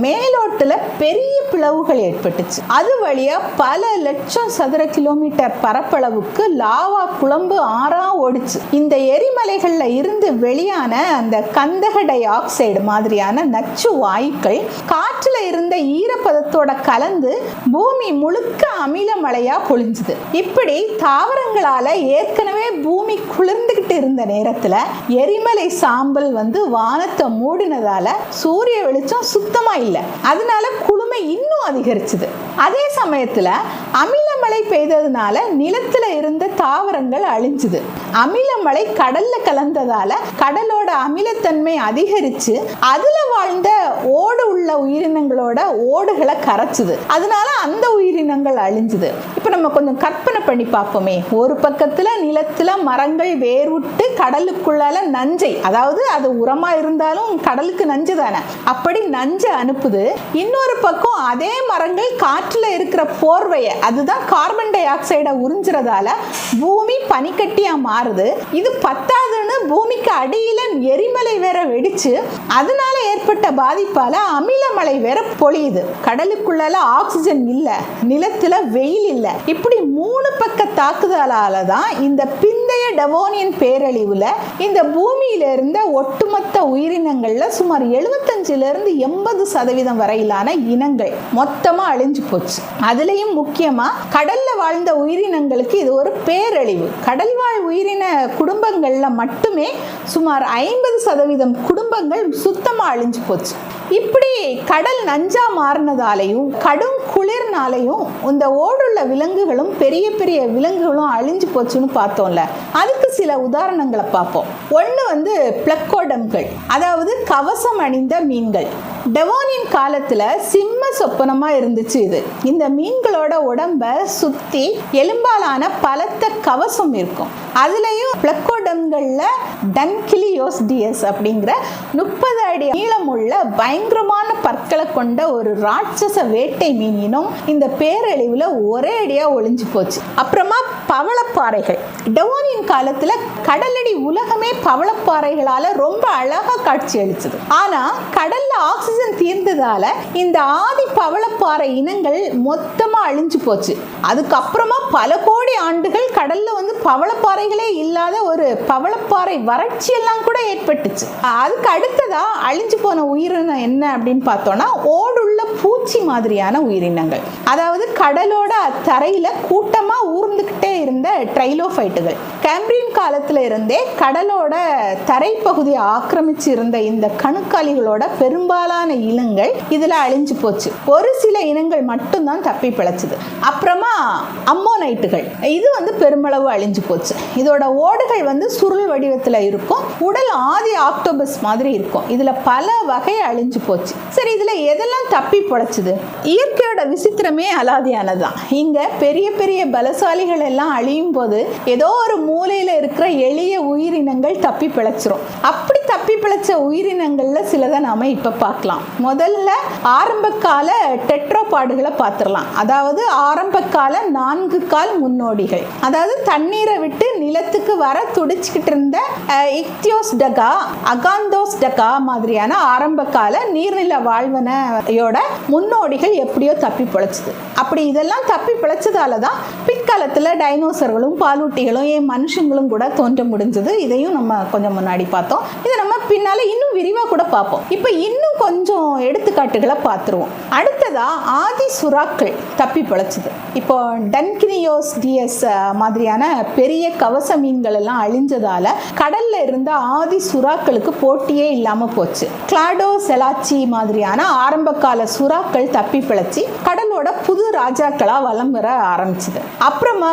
மேலோட்டுல பெரிய பிளவுகள் ஏற்பட்டுச்சு. அது வழியா பல லட்சம் சதுர கிலோமீட்டர் பரப்பளவுக்கு லாவா குழம்பு ஆறா ஓடிச்சு. இந்த எரிமலைகள்ல இருந்து வெளியான அந்த கந்தக டை ஆக்சைடு மாதிரியான நச்சு வாயுக்கள் காற்றுல இருந்த ஈரப்பதத்தோட கலந்து பூமி முழுக்க அமில மழையா பொழிஞ்சுது. இப்படி தாவரங்களால ஏற்கனவே பூமி குளிர்ந்துகிட்டு இருந்த நேரத்துல எரிமலை சாம்பல் வானத்தை மூடினதால சூரிய வெளிச்சம் சுத்தமா இல்லை. அதனால குளுமை இன்னும் அதிகரிச்சுது. அதே சமயத்துல அமிலமழை பெய்ததுனால நிலத்துல இருந்த தாவரங்கள் அழிஞ்சுது. அமிலமழை கடல்ல கலந்ததால கடலோட அமிலத்தன்மை அதிகரிச்சு அதுல வாழ்ந்த ஓடு உள்ள உயிரினங்களோட ஓடுகளை கரைச்சுது. அதனால அந்த உயிரினங்கள் அழிஞ்சுது. இப்ப நம்ம கொஞ்சம் கற்பனை பண்ணி பார்ப்போமே. ஒரு பக்கத்துல நிலத்துல மரங்கள் வேர்விட்டு கடலுக்குள்ளால நஞ்சை, அதாவது அது உரமா இருந்தாலும் கடலுக்கு நஞ்சு தானே, அப்படி நஞ்சை அனுப்புது. இன்னொரு பக்கம் அதே மரங்கள் காற்றுல இருக்கிற போர்வையை, அதுதான் கார்பன் டை ஆக்சைடை உறிஞ்சுறதால பூமி பனிக்கட்டியா மாறுது. இது பத்தாதுன்னு பூமிக்கு அடியில எரிமலை வேற வெடிச்சு அதனால ஏற்பட்ட பாதிப்பால அமிலமழை வேற பொழியுது. கடலுக்குள்ளால ஆக்சிஜன் இல்ல, நிலத்துல வெயில் இல்ல. இப்படி மூணு பக்க தாக்குதலால தான் இந்த பிந்தைய டெவோனியன் பேரழிவுல இந்த பூமியில இருந்த ஒட்டுமொத்த உயிரினங்கள்ல சுமார் 75% வரையிலான இனங்கள் மொத்தமா அழிஞ்சு போச்சு. அதுலயும் முக்கியமா கடல்ல வாழ்ந்த உயிரினங்களுக்கு இது ஒரு பேரழிவு. கடல்வாழ் உயிரின குடும்பங்கள்ல மட்டுமே சுமார் 50% குடும்பங்கள் சுத்தமா அழிஞ்சு போச்சு. இப்படி கடல் நஞ்சா மாறினதாலையும் கடும் குளிர்னாலையும் இந்த ஓடுள்ள விலங்குகளும் பெரிய பெரிய விலங்குகளும் அழிஞ்சு போச்சுன்னு பார்த்தோம்ல. அதுக்கு சில உதாரணங்களை பார்ப்போம். ஒன்று பிளக்கோடம்கள், அதாவது கவசம் அணிந்த மீன்கள். டெவோனியன் காலத்துல சிம்ம சொப்பனமா இருந்துச்சு இது. இந்த மீன்களோட உடம்ப சுத்தி எலும்பாலான பலத்த கவசம் இருக்கும். அதுலயும் பிளக்கோடம்கள்ல டன்கிலியோஸ்டியஸ் அப்படிங்கிற 30 அடி நீளமுள்ள பயங்கரமான பற்களை கொண்ட ஒரு ராட்சச வேட்டை மீன் இனம் இந்த பேரழிவுல ஒரே அடியா ஒளிஞ்சு போச்சு. அப்புறமா பவளப்பாறைகள். டெவோனியன் காலத்துல கடலடி உலகமே பவளப்பாறைகளால ரொம்ப அழகா காட்சி அளிச்சது. ஆனா கடல்ல ஆக்சிஜன் தீர்ந்ததால இந்த ஆதி பவளப்பாறை இனங்கள் மொத்தமா அழிஞ்சு போச்சு. அதுக்கப்புறமா பல கோடி ஆண்டுகள் கடல்ல பவளப்பாறைகளே இல்லாத ஒரு பவளப்பாறை வறட்சி எல்லாம் கூட ஏற்பட்டுச்சு. அதுக்கு அடுத்ததா அழிஞ்சு போன உயிரினம் என்ன அப்படின்னு பார்த்தோம்னா ஓடுள்ள பூச்சி மாதிரியான உயிரினங்கள். அதாவது கடலோட தரையில கூட்டமா ஊர்ந்துகிட்டே இருந்த ட்ரைலோஃபைட்டுகள். கேம்பிரியன் காலத்துல இருந்தே கடலோட தரைப்பகுதியை ஆக்கிரமிச்சு இருந்த இந்த கணுக்காலிகளோட பெரும்பாலான இனங்கள் இதுல அழிஞ்சு போச்சு. ஒரு சில இனங்கள் மட்டும்தான் தப்பி பிழைச்சது. அப்புறமா அம்மோனைட்டுகள், இது பெருமளவு அழிஞ்சு போச்சு. இதோட ஓடுகள் சுருள் வடிவத்துல இருக்கும். உடல் ஆதி ஆக்டோபஸ் மாதிரி இருக்கும். இதுல பல வகை அழிஞ்சு போச்சு. சரி, இதுல எதெல்லாம் தப்பி பிழைச்சது? இயற்கையோட விசித்திரமே அலாதியானதுதான். இங்க பெரிய பெரிய பலசாலிகள் எல்லாம் அழியும் போது ஏதோ ஒரு மூலையில இருக்கிற எளிய உயிரினங்கள் தப்பி பிழைச்சிரும். அப்படி தப்பி பிழைச்ச உயிரினங்கள்ல சிலதை நாம இப்ப பார்க்கலாம். முதல்ல ஆரம்ப கால டெட்ரோபாடுகளை பார்த்துடலாம். அதாவது ஆரம்ப கால 4 கால் முன்னோடிகள். அதாவது தண்ணீரை விட்டு நிலத்துக்கு வர துடிச்சுக்கிட்டு இருந்த இக்தியோஸ்டகா, அகாந்தோஸ்டகா மாதிரியான ஆரம்ப கால நீர்நில வாழ்வனையோட முன்னோடிகள் எப்படியோ தப்பி பிழைச்சது. அப்படி இதெல்லாம் தப்பி பிழைச்சதால தான் பிற்காலத்துல டைனோசர்களும் பாலூட்டிகளும் ஏன் மனுஷங்களும் கூட தோன்ற முடிஞ்சது. இதையும் நம்ம கொஞ்சம் முன்னாடி பார்த்தோம். இதை நம்ம பின்னால இன்னும் விரிவா கூட பார்ப்போம். இப்ப இன்னும் கொஞ்சம் எடுத்துக்காட்டுகளை பார்த்துருவோம். அடுத்ததா ஆதி சுறாக்கள் தப்பி பிழைச்சது. இப்போ டன்கினியோஸ்டியஸ் மாதிரியான பெரிய கவச மீன்கள் எல்லாம் அழிஞ்சதால கடல்ல இருந்த ஆதி சுறாக்களுக்கு போட்டியே இல்லாம போச்சு. கிளாடோசெலாச்சி மாதிரியான ஆரம்ப கால சுறாக்கள் தப்பி பிழைச்சி கடலோட புது ராஜாக்களா வலம் வர ஆரம்பிச்சது. அப்புறமா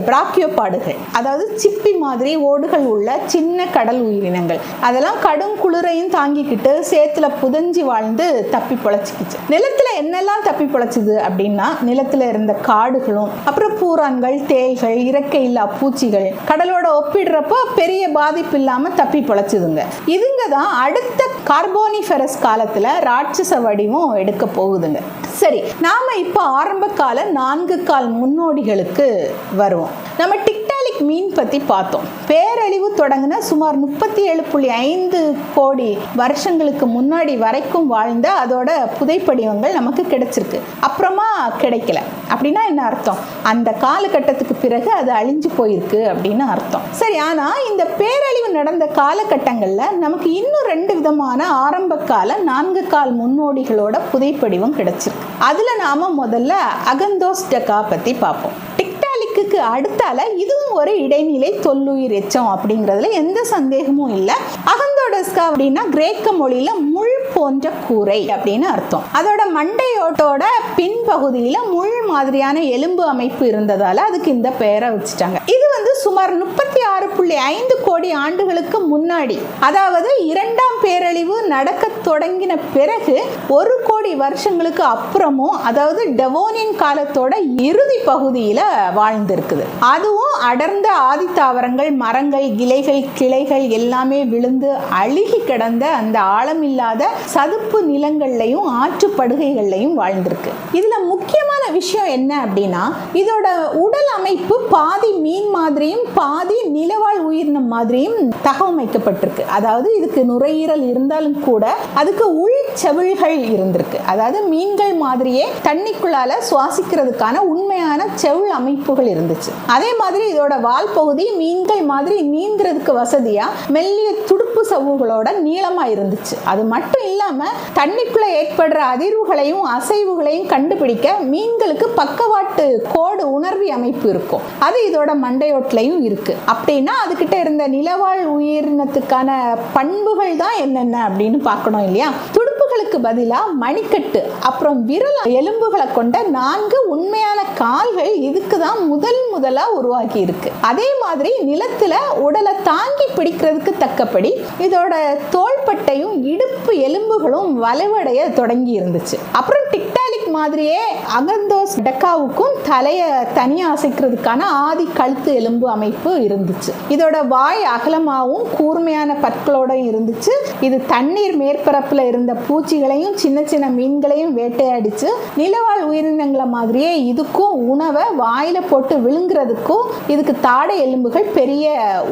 பிராக்கியோபாடுகள், அதாவது சிப்பி மாதிரி ஓடுகள் உள்ள சின்ன கடல் உயிரினங்கள், அதெல்லாம் கடும் குளிரையும் தாங்கிக்கிட்டு சேத்துல புதஞ்சி வாழ்ந்து தப்பி பிழைச்சிக்கிச்சு. நிலத்துல என்னெல்லாம் தப்பி பிழைச்சது அப்படின்னா, நிலத்துல இருந்த காடுகளும் அப்புறம் பூரான்கள், தேள்கள், இறக்கை இல்லா பூச்சிகள் கடலோட ஒப்பிடுறப்போ பெரிய பாதிப்பு இல்லாம தப்பி பிழைச்சதுங்க. இதுங்க தான் அடுத்த கார்போனிஃபெரஸ் காலத்துல ராட்சச வடிவம் எடுக்க போகுதுங்க. சரி, நாம இப்ப ஆரம்ப கால 4 கால் முன்னோடிகளுக்கு வருவோம். நம்ம டிக்டாலிக் மீன் பத்தி பார்த்தோம். பேரழிவு தொடங்கின சுமார் 37.5 கோடி வருஷங்களுக்கு முன்னாடி வரைக்கும் வாழ்ந்த அதோட புதைப்படிவங்கள் நமக்கு கிடைச்சிருக்கு. அப்புறமா கிடைக்கல. அப்படின்னா என்ன அர்த்தம்? அந்த காலகட்டத்துக்கு பிறகு அது அழிஞ்சு போயிருக்கு அப்படின்னு அர்த்தம். சரி, ஆனா இந்த பேரழிவு நடந்த காலகட்டங்கள்ல நமக்கு இன்னும் 2 விதமான ஆரம்ப கால 4 கால் முன்னோடிகளோட புதைப்படிவம் கிடைச்சிருக்கு. அதுல நாம முதல்ல அகந்தோஸ்டகா பத்தி பார்ப்போம். டிக்டாலிக்கு அடுத்தால இதுவும் ஒரு இடைநிலை தொல்லுயிர் எச்சம் அப்படிங்கிறதுல எந்த சந்தேகமும் இல்லை. அகந்தோடஸ்கா அப்படின்னா கிரேக்க மொழியில முள் போன்ற கூரை அப்படின்னு அர்த்தம். அதோட மண்டையோட்டோட பின்பகுதியில முள் மாதிரியான எலும்பு அமைப்பு இருந்ததால அதுக்கு இந்த பெயரை வச்சுட்டாங்க. இது சுமார் 36.5 கோடி ஆண்டுகளுக்கு முன்னாடி, அதாவது 2ஆம் பேரழிவு நடக்க தொடங்கின பிறகு 1 கோடி வருஷங்களுக்கு அப்புறமும், அதாவது டெவோனியன் காலத்தோட இறுதி பகுதியில வாழ்ந்திருக்குது. அதுவும் அடர்ந்த ஆதி தாவரங்கள், மரங்கள், இலைகள், கிளைகள் எல்லாமே விழுந்து அழுகி கிடந்த அந்த ஆழமில்லாத சதுப்பு நிலங்கள்லையும் ஆற்றுப்படுகைகள்லையும் வாழ்ந்திருக்கு. இதுல முக்கியமான விஷயம் என்ன அப்படின்னா, இதோட உடல் அமைப்பு பாதி மீன் மாதிரியும் பாதி நிலவாழ் உயிரினம் மாதிரியும் தகவமைக்கப்பட்டிருக்கு. அதாவது இதுக்கு நுரையீரல் இருந்தாலும் கூட அதுக்கு உள் செவில்கள் இருந்திருக்கு. அதாவது மீன்கள் மாதிரியே தண்ணிக்குள்ளால சுவாசிக்கிறதுக்கான உண்மையான செவில் அமைப்புகள் இருந்துச்சு. அதே மாதிரி இதோட வால் பகுதி மீன்கள் மாதிரி நீந்துறதுக்கு வசதியா மெல்லிய துடுப்பு சவ்வுகளோட நீளமா இருந்துச்சு. அது மட்டும் இல்லாம தண்ணிக்குள்ள ஏற்படுற அதிர்வுகளையும் அசைவுகளையும் கண்டுபிடிக்க மீன்களுக்கு பக்கவாட்டு கோடு உணர்வி அமைப்பு இருக்கும். அது இதோட மண்டையோட்லையும் இருக்கு. அப்படின்னா அதுகிட்ட இருந்த நிலவாழ் உயிரினத்துக்கான பண்புகள் தான் என்னென்ன அப்படின்னு பார்க்கணும் இல்லையா? துடுப்புகளுக்கு பதிலா மணிக்கட்டு அப்புறம் விரல் எலும்புகளை கொண்ட 4 உண்மையான கால்கள் இதுக்கு தான் முதலா உருவாக்கி இருக்கு. அதே மாதிரி நிலத்துல உடலை தாங்கி பிடிக்கிறதுக்கு தக்கபடி இதோட தோள்பட்டையும் இடுப்பு எலும்புகளும் வளைவடைய தொடங்கி இருந்துச்சு. அப்புறம் டிக்டாலிக் மாதிரியே அகந்தோஸ்டகாவுக்கும் தலையை தனியா அசைக்கிறதுக்கான ஆதி கழுத்து எலும்பு அமைப்பு இருந்துச்சு. இதோட வாய் அகலமாகவும் கூர்மையான பற்களோட இருந்துச்சு. இது தண்ணீர் மேற்பரப்புல இருந்த பூச்சிகளையும் சின்ன சின்ன மீன்களையும் வேட்டையாடிச்சு. நிலவாழ் உயிரினங்களை மாதிரியே இதுக்கும் உணவை வாயில போட்டு விழுங்குறதுக்கும் இதுக்கு தாடை எலும்புகள் பெரிய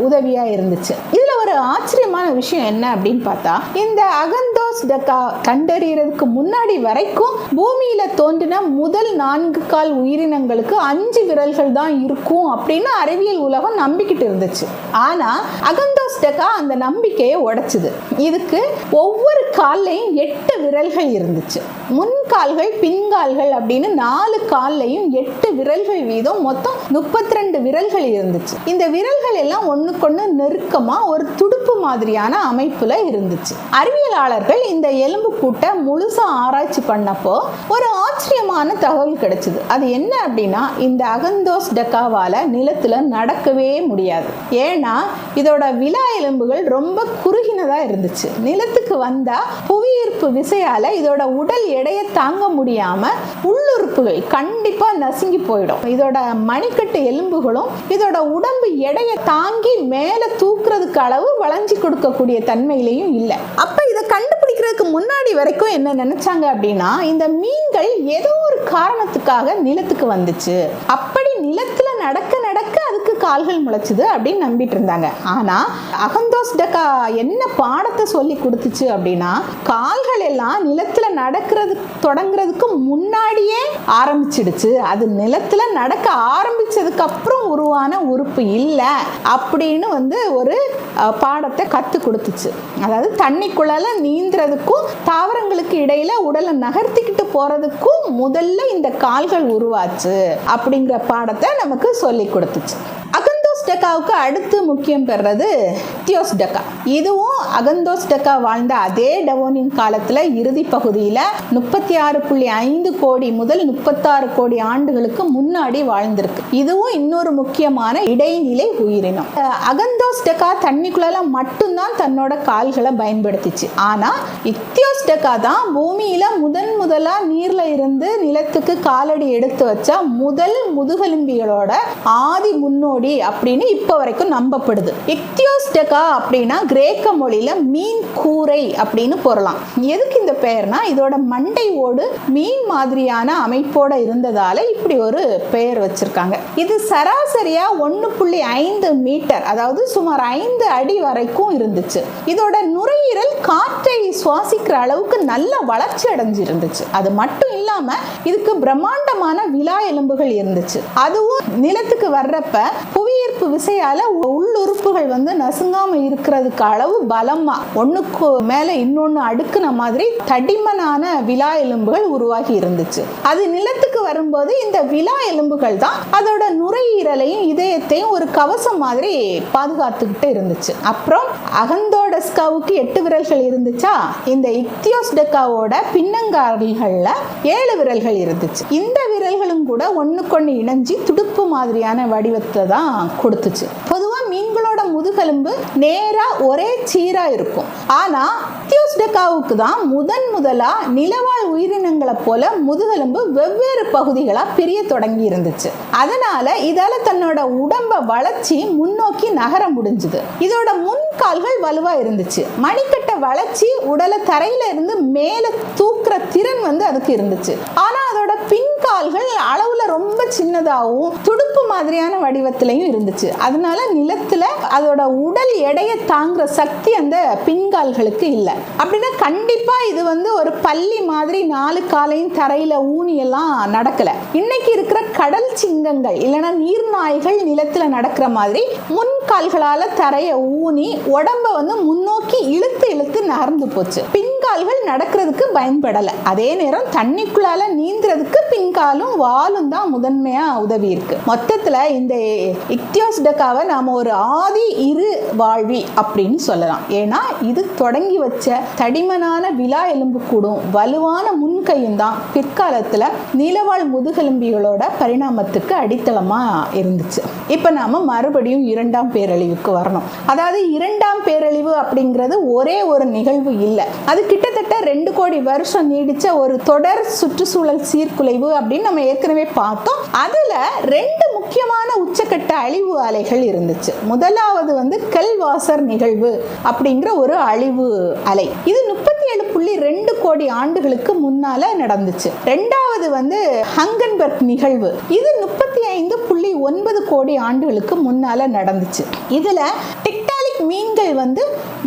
உதவியா இருந்துச்சு. இதுல ஒரு ஆச்சரியமான விஷயம் என்ன அப்படின்னு பார்த்தா, இந்த அகந்தோஸ்டகா கண்டறியறதுக்கு முன்னாடி வரைக்கும் பூமியில தோன்றின முதல் 4 கால் உயிரினங்களுக்கு 5 விரல்கள் தான் இருக்கும் அப்படின்னு அறிவியல் உலகம் நம்பிக்கிட்டு இருந்துச்சு. ஆனா அகந்தோஸ்டகா அந்த நம்பிக்கையை உடைச்சுது. இதுக்கு ஒவ்வொரு கால்லையும் 8 விரல்கள் இருந்துச்சு. முன்கால்கள், பின்கால்கள் அப்படின்னு 4 கால்லையும் 8 விரல்கள் வீதம் மொத்தம் 32 விரல்கள் இருந்துச்சு. இந்த விரல்கள் எல்லாம் ஒண்ணுக்கொண்ணு நெருக்கமா ஒரு துடுப்பு மாதிரியான அமைப்புல இருந்துச்சு. அறிவியலாளர்கள் இந்த எலும்பு கூட்ட முழுசா ஆராய்ச்சி பண்ணப்போ ஒரு ஆச்சரியமான தகவல் கிடைச்சது. அது என்ன அப்படின்னா, இந்த அகந்தோஸ்டகாவால நிலத்துல நடக்கவே முடியாது. ஏன்னா இதோட விலா எலும்புகள் ரொம்ப குறுகினதா இருந்துச்சு. நிலத்துக்கு வந்தா புவியீர்ப்பு விசையால இதோட உடல் எடையை தாங்க முடியாம உள்ளுக்குள்ள உள்ளுறுப்புகள் கண்டிப்பா நசுங்கி போயிடும். இதோட மணிக்கட்டு எலும்புகளும் இதோட உடம்பு எடையை தாங்கி மேல தூக்குறதுக்கு அளவு வளைஞ்சி கொடுக்கக்கூடிய தன்மையிலையும் இல்லை. அப்ப இதை கண்டுபிடிக்கிறதுக்கு முன்னாடி வரைக்கும் என்ன நினைச்சாங்க அப்படின்னா, இந்த மீன்கள் ஏதோ ஒரு காரணத்துக்காக நிலத்துக்கு வந்துச்சு, அப்படி நிலத்துல நடக்க நடக்க அதுக்கு கால்கள் முளைச்சுது அப்படின்னு நம்பிட்டு இருந்தாங்க. ஆனா அகந்தோஸ் டெக்கா என்ன பாடத்தை சொல்லி கொடுத்துச்சு அப்படின்னா, கால்கள் எல்லாம் நிலத்துல நடக்கிறது தொடங்குறதுக்கு முன்னாடியே ஆரம்பிச்சிடுச்சு, அது நிலத்துல நடக்க ஆரம்பிச்சதுக்கு அப்புறம் உருவான உறுப்பு இல்லை அப்படின்னு ஒரு பாடத்தை கத்து கொடுத்துச்சு. அதாவது தண்ணிக்குள்ள நீந்துறதுக்கும் தாவரங்களுக்கு இடையில உடலை நகர்த்திக்கிட்டு போறதுக்கும் முதல்ல இந்த கால்கள் உருவாச்சு அப்படிங்கிற பாடத்தை நமக்கு சொல்லி கொடுத்துச்சு. அகந்தோஸ் டெக்காவுக்கு அடுத்து முக்கியம் பெறுறது இக்தியோஸ் டெக்கா. இதுவும் அகந்தோஸ் டெக்கா வாழ்ந்த அதே டெவோனின் காலத்துல இறுதி பகுதியில 36.5 கோடி முதல் 36 கோடி ஆண்டுகளுக்கு முன்னாடி வாழ்ந்திருக்கு. இதுவும் இன்னொரு முக்கியமான இடைநிலை உயிரினம். அகந்தோஸ் டெக்கா தண்ணிக்குள்ள மட்டும்தான் தன்னோட கால்களை பயன்படுத்திச்சு. ஆனா இக்தியோஸ் டெக்கா தான் பூமியில முதலா நீர்ல இருந்து நிலத்துக்கு காலடி எடுத்து வச்சா முதல் முதுகெலும்பிகளோட ஆதி முன்னோடி அப்படின்னு இப்ப வரைக்கும் நம்பப்படுது. இக்தியோஸ் டெக்கா அப்படின்னா கிரேக்க மொழியில மீன் கூரை அப்படின்னு பொருளாம். எதுக்கு இந்த பெயர்னா, இதோட மண்டை ஓடு மீன் மாதிரியான அமைப்போட இருந்ததால இப்படி ஒரு பெயர் வச்சிருக்காங்க. இது சராசரியா 1.5 மீட்டர், அதாவது சுமார் 5 அடி வரைக்கும் இருந்துச்சு. இதோட நுரையீரல் காற்றை சுவாசிக்கிற அளவுக்கு நல்ல வளர்ச்சி அடைஞ்சிருந்துச்சு. அது மட்டும் இல்லாம இதுக்கு பிரம்மாண்டமான விலா எலும்புகள் இருந்துச்சு. அதுவும் நிலத்துக்கு வர்றப்ப புவியீர்ப்பு விசையால உள்ளுறுப்புகள் நசுங்காம இருக்கிறதுக்கு அளவு பலமா ஒண்ணுக்கு மேல இன்னொன்னு அடுக்குன மாதிரி தடிமனான விலா எலும்புகள் உருவாகி இருந்துச்சு. அது நிலத்துக்கு வரும்போது இந்த விலா எலும்புகள் தான் அதோட நுரையீரலையும் இதயத்தையும் ஒரு கவசம் மாதிரி பாதுகாத்துக்கிட்டு இருந்துச்சு. அப்புறம் அகந்தோடஸ்காவுக்கு 8 விரல்கள் இருந்துச்சா, இந்த இக்தியோஸ் டெக்காவோட பின்னங்கால்கள்ல 7 விரல்கள் இருந்துச்சு. இந்த விரல்களும் கூட ஒண்ணுக்கொண்ணு இணைஞ்சி துடுப்பு மாதிரியான வடிவத்தை தான் கொடுத்துச்சு. பொதுவா மீன்களோட முதுகெலும்பு நேரா ஒரே சீரா இருக்கும். ஆனா இக்தியோஸ் டெக்காவுக்கு தான் முதலா நிலவாழ் உயிரினங்களை போல முதுகெலும்பு வெவ்வேறு பகுதிகளா பிரிய தொடங்கி இருந்துச்சு. அதனால இதால தன்னோட உடம்ப வளைச்சி முன்னோக்கி நகர முடிஞ்சுது. இதோட முன்கால்கள் வலுவா இருந்துச்சு. மணிக்கட்டை வளைச்சி உடலை தரையில இருந்து மேல தூக்குற திறன் அதுக்கு இருந்துச்சு. ஆனா அதோட பின்கால்கள் அளவுல ரொம்ப சின்னதாகவும் துடுப்பு மாதிரியான வடிவத்திலையும் இருந்துச்சு. அதனால நிலத்துல அதோட உடல் எடையை தாங்குற சக்தி அந்த பின்கால்களுக்கு இல்லை. அப்படின்னா கண்டிப்பா இது ஒரு பள்ளி மாதிரி 4 காலையும் தரையில ஊனி எல்லாம் நடக்கல. இன்னைக்கு இருக்கிற கடல் சிங்கங்கள் இல்லைன்னா நீர்நாய்கள் நிலத்துல நடக்கிற மாதிரி முன்கால்களால தரையை ஊனி உடம்ப முன்னோக்கி இழுத்து நகர்ந்து போச்சு. பின்கால்கள் நடக்கிறதுக்கு பயன்படல. அதே நேரம் தண்ணிக்குள்ளால நீந்துறதுக்கு பின்காலும் வாலும் தான் முதன்மையா உதவி இருக்கு. மொத்தத்துல இந்த இக்தியோஸ் டெக்காவை நாம ஒரு ஆதி இரு வாழ்வி அப்படின்னு சொல்லலாம். ஏன்னா இது தொடங்கி வச்ச தடிமனான விலா எலும்பு கூடும் வலுவான முன்கையும் தான் பிற்காலத்துல நீலவாழ் முதுகெலும்பிகளோட பரிணாமத்துக்கு அடித்தளமா இருந்துச்சு. இப்ப நாம மறுபடியும் 2ஆம் பேரழிவுக்கு வரணும். அதாவது 2ஆம் பேரழிவு அப்படிங்கிறது ஒரே ஒரு நிகழ்வு இல்லை. அது கிட்டத்தட்ட 2 கோடி வருஷம் நீடிச்ச ஒரு தொடர் சுற்றுச்சூழல் சீர்குலைவு அப்படின்னு நம்ம ஏற்கனவே பார்த்தோம். அதுல 2 முக்கியமான உச்சக்கட்ட அழிவு அலைகள் இருந்துச்சு. முதலாவது கெல்வாசர் நிகழ்வு அப்படிங்கிற ஒரு அழிவு அலை. இது 37.2 கோடி ஆண்டுகளுக்கு முன்னால நடந்துச்சு. ரெண்டாவது ஹங்கன்பர்க் நிகழ்வு. இது 35.9 கோடி ஆண்டுகளுக்கு முன்னால நடந்துச்சு. இதுல டிக்டாலிக் மீன்கள்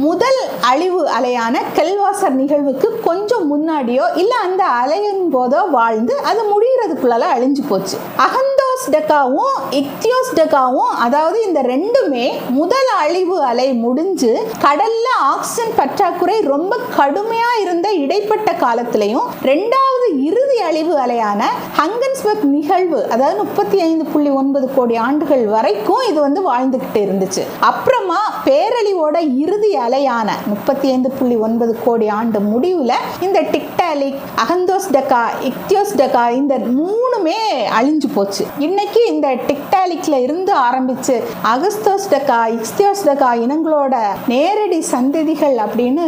முதல் அழிவு அலையான கெல்வாசர் நிகழ்வுக்கு கொஞ்சம் முன்னாடியோ இல்ல அந்த அலையின் போதோ வாழ்ந்து அது முடிகிறதுக்குள்ள அழிஞ்சு போச்சு. அகந்தோஸ் டெக்காவும் இக்தியோஸ் டெக்காவும், அதாவது இந்த ரெண்டுமே முதல் அழிவு அலை முடிஞ்சு கடல்ல ஆக்சிஜன் பற்றாக்குறை ரொம்ப கடுமையா இருந்த இடைப்பட்ட காலத்திலையும் ரெண்டாவது இறுதி அழிவு அலையான ஹங்கன்பர்க் நிகழ்வு, அதாவது 35.9 கோடி ஆண்டுகள் வரைக்கும் இது வாழ்ந்துகிட்டு இருந்துச்சு. அப்புறமா பேரழிவோட இறுதி அலையான 35.9 கோடி ஆண்டு முடிவுல இந்த டிக்டாலிக், அகந்தோஸ் டெக்கா, இக்தியோஸ் டெக்கா இந்த 3மே அழிஞ்சு போச்சு. இன்னைக்கு இந்த டிக்டாலிக்ல இருந்து ஆரம்பிச்சு அகஸ்தோஸ் டெக்கா, இக்தியோஸ் டெக்கா இனங்களோட நேரடி சந்ததிகள் அப்படின்னு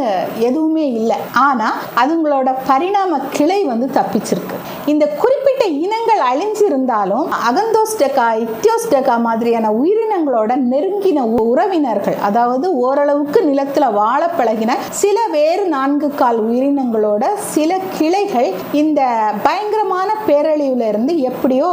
எதுவுமே இல்லை. ஆனா அதுங்களோட பரிணாம கிளை தப்பிச்சிருக்கு. இந்த குறிப்பிட்ட இனங்கள் அழிஞ்சிருந்தாலும் அகந்தோஸ்டெகா, இக்தியோஸ்டெகா மாதிரியான உயிரினங்களோட நெருங்கின உறவினர்கள், அதாவது ஓரளவுக்கு நிலத்துல வாழ பழகின சில வேறு 4 கால் உயிரினங்களோட சில கிளைகள் இந்த பயங்கரமான பேரழிவுல இருந்து எப்படியோ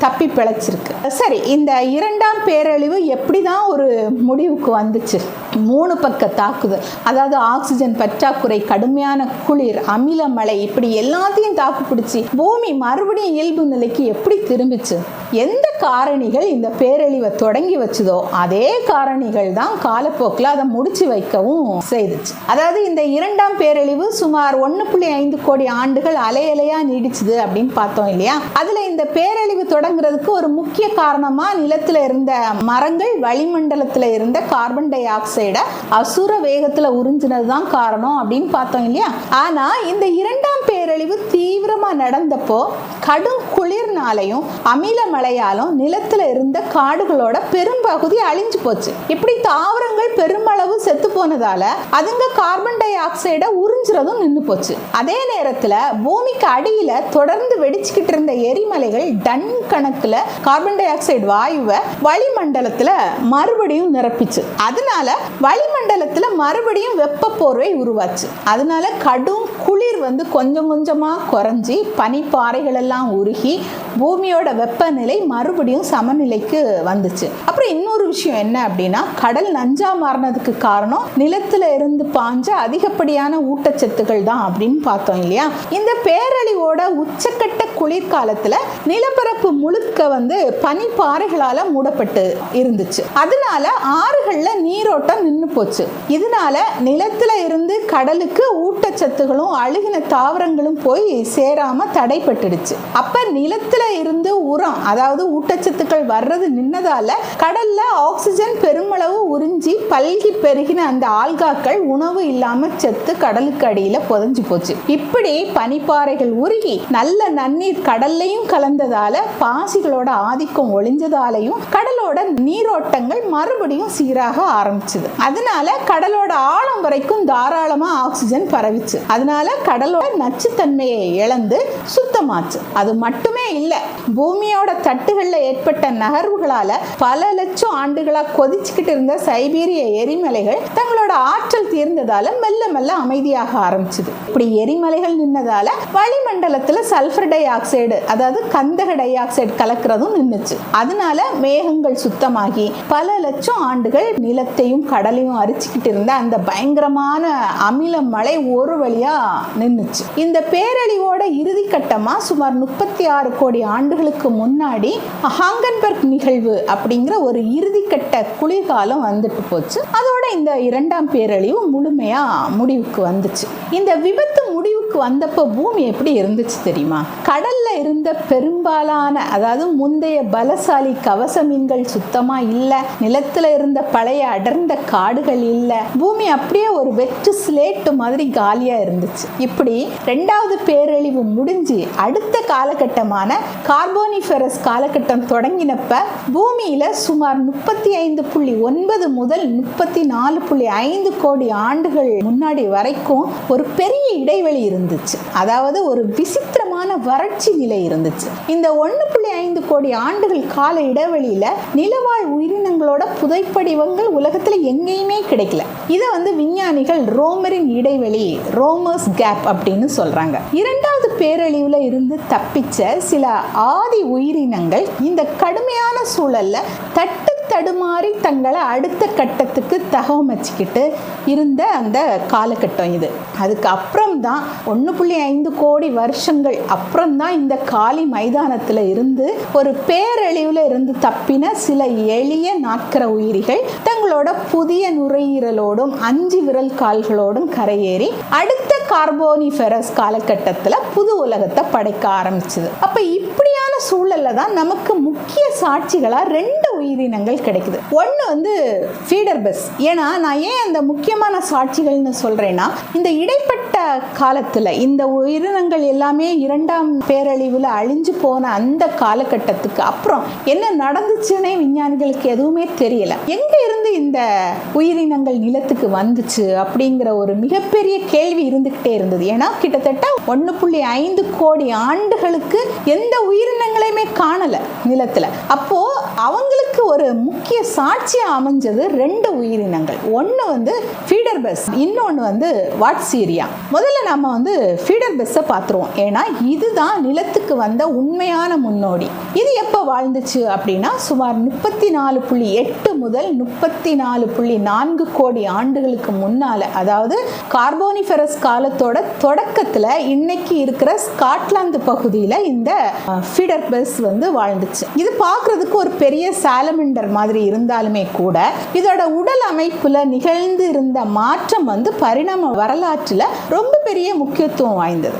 தப்பி பிழைச்சிருக்கு. சரி, இந்த 2ஆம் பேரழிவு எப்படிதான் ஒரு முடிவுக்கு வந்துச்சு? 3 பக்க தாக்குதல், அதாவது ஆக்சிஜன் பற்றாக்குறை, கடுமையான குளிர், அமில மழை, இப்படி எல்லாத்தையும் தாக்கு பிடிச்சி பூமி மறுபடியும் இயல்பு நிலைக்கு எப்படி திரும்பிச்சு? எந்த காரணிகள் இந்த பேரழிவை தொடங்கி வச்சதோ அதே காரணிகள் தான் காலப்போக்கில் அதை முடிச்சு வைக்கவும் செய்துச்சு. அதாவது இந்த 2ஆம் பேரழிவு சுமார் 1.5 கோடி ஆண்டுகள் அலையலையா நீடிச்சுது அப்படின்னு பார்த்தோம் இல்லையா? அதுல இந்த பேரழிவு தொடங்குறதுக்கு ஒரு முக்கிய காரணமா நிலத்துல இருந்த மரங்கள் வளிமண்டலத்துல இருந்த கார்பன் டை ஆக்சைடை அசுர வேகத்துல உறிஞ்சினதுதான் காரணம் அப்படின்னு பார்த்தோம் இல்லையா? ஆனா இந்த 2ஆம் பேரழிவு தீவிரமா நடந்தப்போ கடும் குளிர்னாலையும் அமில மழையாலும் நிலத்துல இருந்த காடுகளோட பெரும்பகுதி அழிஞ்சு போச்சு. இப்படி தாவரங்கள் பெருமளவு செத்து போனதால அதுங்க கார்பன் டை ஆக்சைடை உறிஞ்சுறதும் நின்று போச்சு. அதே நேரத்துல பூமிக்கு அடியில தொடர்ந்து வெடிச்சுக்கிட்டு இருந்த எரிமலைகள் டன் கணக்குல கார்பன் டை ஆக்சைடு வாயுவை வளிமண்டலத்துல மறுபடியும் நிரப்பிச்சு. அதனால வளிமண்டலத்துல மறுபடியும் வெப்ப போர்வை உருவாச்சு. அதனால கடும் குளிர் கொஞ்சம் கொஞ்சமா குறைஞ்சி பனிப்பாறைகள் எல்லாம் உருகி பூமியோட வெப்பநிலை மறுபடியும் சமநிலைக்கு வந்துச்சு. அப்புறம் இன்னொரு விஷயம் என்ன அப்படின்னா, கடல் நஞ்சா மாறினதுக்கு காரணம் நிலத்துல இருந்து பாஞ்ச அதிகப்படியான ஊட்டச்சத்துக்கள் தான் அப்படின்னு பார்த்தோம் இல்லையா? இந்த பேரழிவோட உச்சக்கட்ட குளிர்காலத்துல நிலப்பரப்பு முழுக்க பனிப்பாறைகளால மூடப்பட்டு இருந்துச்சு. அதனால ஆறுகள்ல நீரோட்டம் நின்று போச்சு. இதனால நிலத்துல இருந்து கடலுக்கு ஊட்டச்சத்துகளும் அழுகின தாவரங்களும் போய் சேராம தடைப்பட்டுடுச்சு. அப்ப நிலத்துல இருந்து உரம், அதாவது ஊட்டச்சத்துக்கள் வர்றது நின்னதால கடல்ல ஆக்சிஜன் பெருமளவு உறிஞ்சி பல்கி பெருகின அந்த ஆல்காக்கள் உணவு இல்லாம செத்து கடலுக்கு அடியில புதைஞ்சு போச்சு. இப்படி பனிப்பாறைகள் உருகி நல்ல நன்னீர் கடல்லையும் கலந்ததால பாசிகளோட ஆதிக்கம் ஒளிஞ்சதாலையும் கடலோட நீரோட்டங்கள் மறுபடியும் சீராக ஆரம்பிச்சது. அதனால கடலோட ஆழம் வரைக்கும் தாராளமா ஆக்சிஜன் பரவிச்சு. அதனால கடலோட நச்சுத்தன்மையை இழந்து சுத்தமாச்சு. அது மட்டுமே இல்ல, பூமியோட தட்டுகள்ல ஏற்பட்ட நகர்வுகளால பல லட்சம் ஆண்டுகளா கொதிச்சுக்கிட்டு இருந்த சைபீரிய எரிமலைகள் தங்களோட ஆற்றல் தீர்ந்ததால மெல்ல மெல்ல அமைதியாக ஆரம்பிச்சது. இப்படி எரிமலைகள் நின்னதால வளிமண்டலத்துல சல்பர் டை ஆக்சைடு, அதாவது கந்தக டை ஆக்சைடு கலக்கிறதும் நின்னுச்சு. அதனால மேகங்கள் சுத்தமாகி பல லட்சம் ஆண்டுகள் நிலத்தையும் கடலையும் அரிச்சுக்கிட்டு இருந்த அந்த பயங்கரமான அமில மழை ஒரு வழியா நின்னுச்சு. இந்த பேரழிவோட இறுதி கட்டமா சுமார் 36 கோடி ஆண்டுகளுக்கு முன்னாடி ஹாங்கன்பர்க் நிகழ்வு அப்படிங்கிற ஒரு இறுதிக்கட்ட குளிர்காலம் வந்துட்டு போச்சு. அதோட இந்த 2ஆம் பேரழிவு முழுமையா முடிவுக்கு வந்துச்சு. இந்த விபத்து முடிவுக்கு வந்தப்போ பூமி எப்படி இருந்துச்சு தெரியுமா? கடல்ல இருந்த பெரும்பாலான, அதாவது முந்தைய பலசாலி கவச மீன்கள் சுத்தமா இல்ல, நிலத்துல இருந்த பழைய அடர்ந்த காடுகள் இல்ல, பூமி அப்படியே ஒரு வெற்று ஸ்லேட் மாதிரி காலியா இருந்துச்சு. இப்படி 2வது பேரழிவு முடிஞ்சு அடுத்த காலகட்டமான கார்போனிஃபெரஸ் காலகட்டம் தொடங்கினப்ப பூமியில சுமார் 35.9 முதல் 34.5 கோடி ஆண்டுகள் முன்னாடி வரைக்கும் ஒரு பெரிய இடைவெளி இருந்துச்சு. அதாவது ஒரு விசித்திரமான வறட்சி நிலை இருந்துச்சு. இந்த 1.5 கோடி ஆண்டுகள் கால இடைவெளியில நிலவாழ் உயிரினங்களோட புதைப்படிவங்கள் உலகத்துல எங்கேயுமே கிடைக்கல. இதை விஞ்ஞானிகள் ரோமரின் இடைவெளி, ரோமர்ஸ் கேப் அப்படின்னு சொல்றாங்க. 2வது பேரழிவுல இருந்து தப்பிச்ச சில ஆதி உயிரினங்கள் இந்த கடுமையான சூழல்ல தடுமாறி தங்களை அடுத்த கட்டத்துக்கு தகவமைச்சுக்கிட்டு இருந்த அந்த காலகட்டம் இது. அதுக்கு அப்புறம் தான் 1.5 கோடி வருஷங்கள் அப்புறம் தான் இந்த காலி மைதானத்தில் இருந்து ஒரு பேரழிவுல இருந்து தப்பின சில எளிய நாட்கர உயிரிகள் தங்களோட புதிய நுரையீரலோடும் 5 விரல் கால்களோடும் கரையேறி அடுத்த கார்போனிஃபெரஸ் காலகட்டத்தில் புது உலகத்தை படைக்க ஆரம்பிச்சது. அப்ப இப்படியான சூழல்ல தான் நமக்கு முக்கிய சாட்சிகளா 2 உயிரினங்கள் கிடைக்குது. ஒன்று வந்து ஃபீடர் பெஸ். ஏன்னா நான் ஏன் அந்த முக்கியமான சாட்சிகள்னு சொல்றேன்னா, இந்த இடைப்பட்ட காலத்தில் இந்த உயிரினங்கள் எல்லாமே இரண்டாம் பேரழிவில் அழிஞ்சு போன அந்த காலகட்டத்துக்கு அப்புறம் என்ன நடந்துச்சுன்னே விஞ்ஞானிகளுக்கு எதுவுமே தெரியல. எங்க இருந்து இந்த உயிரினங்கள் நிலத்துக்கு வந்துச்சு அப்படிங்கிற ஒரு மிகப்பெரிய கேள்வி இருந்துகிட்டே இருந்தது. ஏன்னா கிட்டத்தட்ட 1.5 கோடி ஆண்டுகளுக்கு எந்த உயிரினங்களையுமே காணல நிலத்துல. அப்போ அவங்களுக்கு ஒரு முக்கிய சாட்சியா அமைஞ்சது 2 உயிரினங்கள். ஒன்று வந்து ஃபீடர் பெஸ், இன்னொன்று வந்து வாட்சீரியா. முதல்ல நம்ம வந்து ஃபீடர் பெஸ்ஸை பார்த்துருவோம். ஏன்னா இதுதான் நிலத்துக்கு வந்த உண்மையான முன்னோடி. இது எப்போ வாழ்ந்துச்சு அப்படின்னா சுமார் 34.8 முதல் 34.4 கோடி ஆண்டுகளுக்கு முன்னால, அதாவது கார்போனிஃபெரஸ் காலத்தோட தொடக்கத்தில் இன்னைக்கு இருக்கிற ஸ்காட்லாந்து பகுதியில் இந்த ஃபீடர் பெஸ் வந்து வாழ்ந்துச்சு. இது பார்க்கறதுக்கு ஒரு பெரிய சாலமண்டர் மாதிரி இருந்தாலுமே கூட இதோட உடல் அமைப்புல நிகழ்ந்து இருந்த மாற்றம் வந்து பரிணாம வரலாற்றில் ரொம்ப பெரிய முக்கியத்துவம் வாய்ந்தது.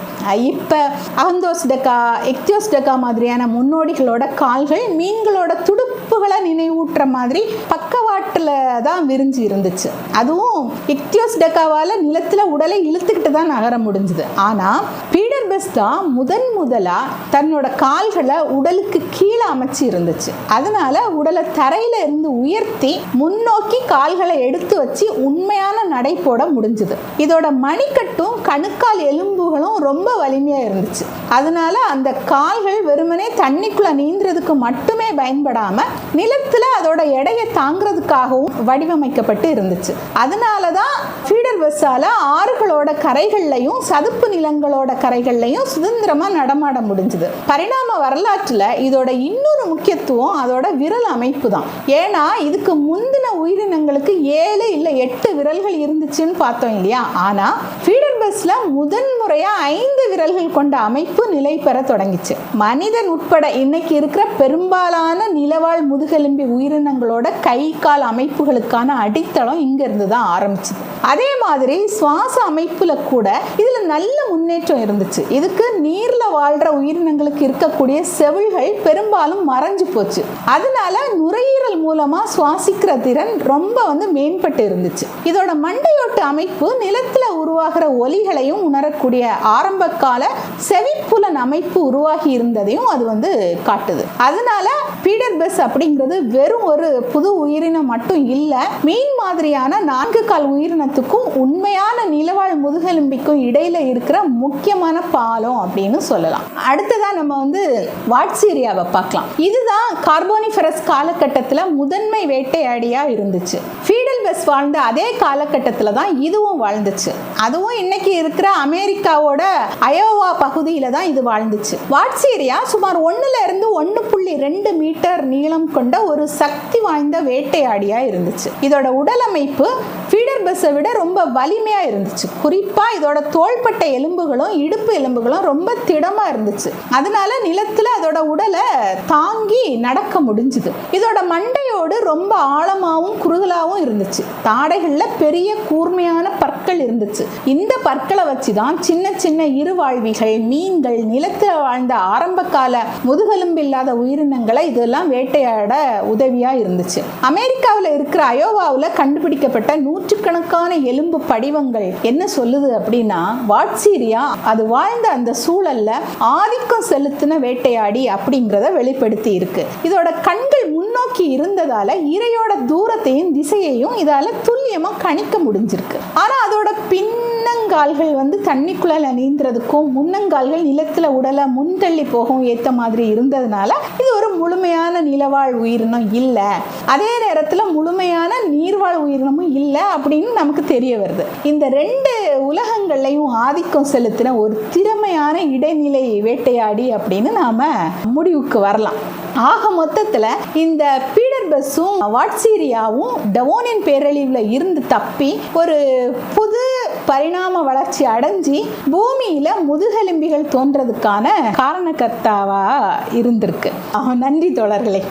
இப்போ அகந்தோஸ்டெகா, எக்தியோஸ்டெகா மாதிரியான முன்னோடிகளோட கால்கள் மீன்களோட துடுப்புகளை நினைவூட்டுற மாதிரி பக்கவாட்டில் தான் விரிஞ்சு இருந்துச்சு. அதுவும் இக்தியோஸ்டெகாவால் நிலத்தில் உடலை இழுத்துக்கிட்டு தான் நகர முடிஞ்சுது. ஆனால் ஃபீடர் பெஸ் தான் முதலா தன்னோட கால்களை உடலுக்கு கீழே அமைச்சு இருந்துச்சு. அதனால உடலை தரையில இருந்து உயர்த்தி முன்னோக்கி கால்களை எடுத்து வச்சு உண்மையான நடை போட முடிஞ்சுது. இதோட மணிக்கட்டும் கணுக்கால் எலும்புகளும் ரொம்ப வலிமையா இருந்துச்சு. அதனால அந்த கால்கள் வெறுமனே தண்ணிக்குள்ள நீந்துறதுக்கு மட்டுமே பயன்படாம நிலத்துல அதோட எடையை தாங்கிறதுக்காகவும் வடிவமைக்கப்பட்டு இருந்துச்சு. அதனாலதான் ஃபீடர் பெஸ்ஸால ஆறுகளோட கரைகள்லையும் சதுப்பு நிலங்களோட கரைகள்லையும் சுதந்திரமா நடமாட முடிஞ்சது. பரிணாம வரலாற்றுல இதோட இன்னொரு முக்கியத்துவம் அதோட விரல் அமைப்பு தான். ஏன்னா இதுக்கு முந்தின உயிரினங்களுக்கு 7 இல்ல 8 விரல்கள் இருந்துச்சுன்னு பார்த்தோம் இல்லையா. ஆனா ஃபீடர் பெஸ்ல முதன்முறையா 5 விரல்கள் கொண்ட அமைப்பு நிலை பெற தொடங்கிச்சு. மனிதன் உட்பட இன்னைக்கு இருக்கிற பெரும்பாலான நிலவாழ் முதுகெலும்பி உயிரினங்களோட கை கால் அமைப்புகளுக்கான அடித்தளம் இங்க இருந்து தான் ஆரம்பிச்சது. அதே மாதிரி சுவாச அமைப்புல கூட இதுல நல்ல முன்னேற்றம் இருந்துச்சு. இதுக்கு நீர்ல வாழ்ற உயிரினங்களுக்கு இருக்கக்கூடிய செவில்கள் பெரும்பாலும் மறைஞ்சு போச்சு. அதனால நுரையீரல் மூலமா சுவாசிக்கிற திறன் ரொம்ப வந்து மேம்பட்டு இருந்துச்சு. இதோட மண்டையோட்டு அமைப்பு நிலத்துல உருவாகிற ஒலிகளையும் உணரக்கூடிய ஆரம்ப கால செவிப்புலன் அமைப்பு உருவாகி இருந்ததையும் அது வந்து காட்டுது. அதனால ஃபீடர் பெஸ் அப்படிங்கிறது வெறும் ஒரு புது உயிரினம் மட்டும் இல்ல, மீன் மாதிரியான 4 கால் உயிரினத்துக்கும் உண்மையான நிலவாழ் முதுகெலும்பிக்கும் இடையில இருக்கிற முக்கியமான பாலம் அப்படின்னு சொல்லலாம். அடுத்ததா நம்ம வந்து வாட்சீரியாவை பார்க்கலாம். இதுதான் கார்போனிஃபெரஸ் காலகட்டத்தில் முதன்மை வேட்டையாடியா இருந்துச்சு. ஃபீடர் பெஸ் வாழ்ந்த அதே காலகட்டத்தில் தான் இதுவும் வாழ்ந்துச்சு. அதுவும் இன்னைக்கு இருக்கிற அமெரிக்காவோட அயோவா பகுதியில தான் இது வாழ்ந்துச்சு. வாட்சீரியா சுமார் 1 இருந்து 1.2 மீட்டர் நீளம் கொண்ட ஒரு சக்தி வாய்ந்த வேட்டையாடியா இருந்துச்சு. இதோட உடலமைப்பு ஃபீடர் பெஸ்ஸை விட ரொம்ப வலிமையா இருந்துச்சு. குறிப்பா இதோட தோள்பட்டை எலும்புகளும் இடுப்பு எலும்புகளும் ரொம்ப திடமா இருந்துச்சு. அதனால நிலத்துல அதோட உடலை தாங்கி நடக்க முடிஞ்சுது. இதோட மண்டையோடு ரொம்ப ஆழமாவும் குறுகலாவும் இருந்துச்சு. தாடைகள்ல பெரிய கூர்மையான பற்கள் இருந்துச்சு. இந்த பற்களை வச்சுதான் சின்ன சின்ன இருவாழ்விகள், மீன்கள், நிலத்துல வாழ்ந்த ஆரம்ப கால முதுகெலும்பு இல்லாத உயிரினங்களை இதெல்லாம் வேட்டையாட உதவியா இருந்துச்சு. அமெரிக்காவில் இருக்கிற அயோவாவில் கண்டுபிடிக்கப்பட்ட நூற்றுக்கணக்கான எலும்பு படிவங்கள் என்ன சொல்லுது அப்படின்னா, வாட்சீரியா அது வாழ்ந்த அந்த சூழல்ல ஆதிக்கம் செலுத்தின வேட்டையாடி அப்படிங்கிறத வெளிப்படுத்தி இருக்கு. இதோட கண்கள் முன்னோக்கி இருந்ததால இரையோட தூரத்தையும் திசையையும் இதால துல்லியமா கணிக்க முடிஞ்சிருக்கு. ஆனா அதோட பின்னங்கால்கள் வந்து தண்ணிக்குள்ள நீந்துறதுக்கும் முன்னங்கால்கள் நிலத்துல உடலை முன்தள்ளி போகவும் ஏத்த மாதிரி இருந்ததுனால இது ஒரு முழுமையான நிலவாழ் உயிரினம் இல்லை. அதே நேரத்தில் முழுமையான நீர்வாழ் உயிரினமும் இல்லை அப்படின்னு நமக்கு தெரிய வருது. இந்த 2 உலகங்கள்லையும் ஆதிக்கம் செலுத்தின ஒரு திறமையான இடைநிலை வேட்டையாடி அப்படின்னு நாம முடிவுக்கு வரலாம். ஆக மொத்தத்தில் இந்த ஃபீடர் பெஸ்ஸும் வாட்சீரியாவும் டவோனியன் பேரழிவில் இருந்து தப்பி ஒரு புது பரிணாம வளர்ச்சி அடைஞ்சி பூமியில முதுகெலும்பிகள் தோன்றதுக்கான காரணகர்த்தாவா இருந்திருக்கு. நன்றி தோழர்களே.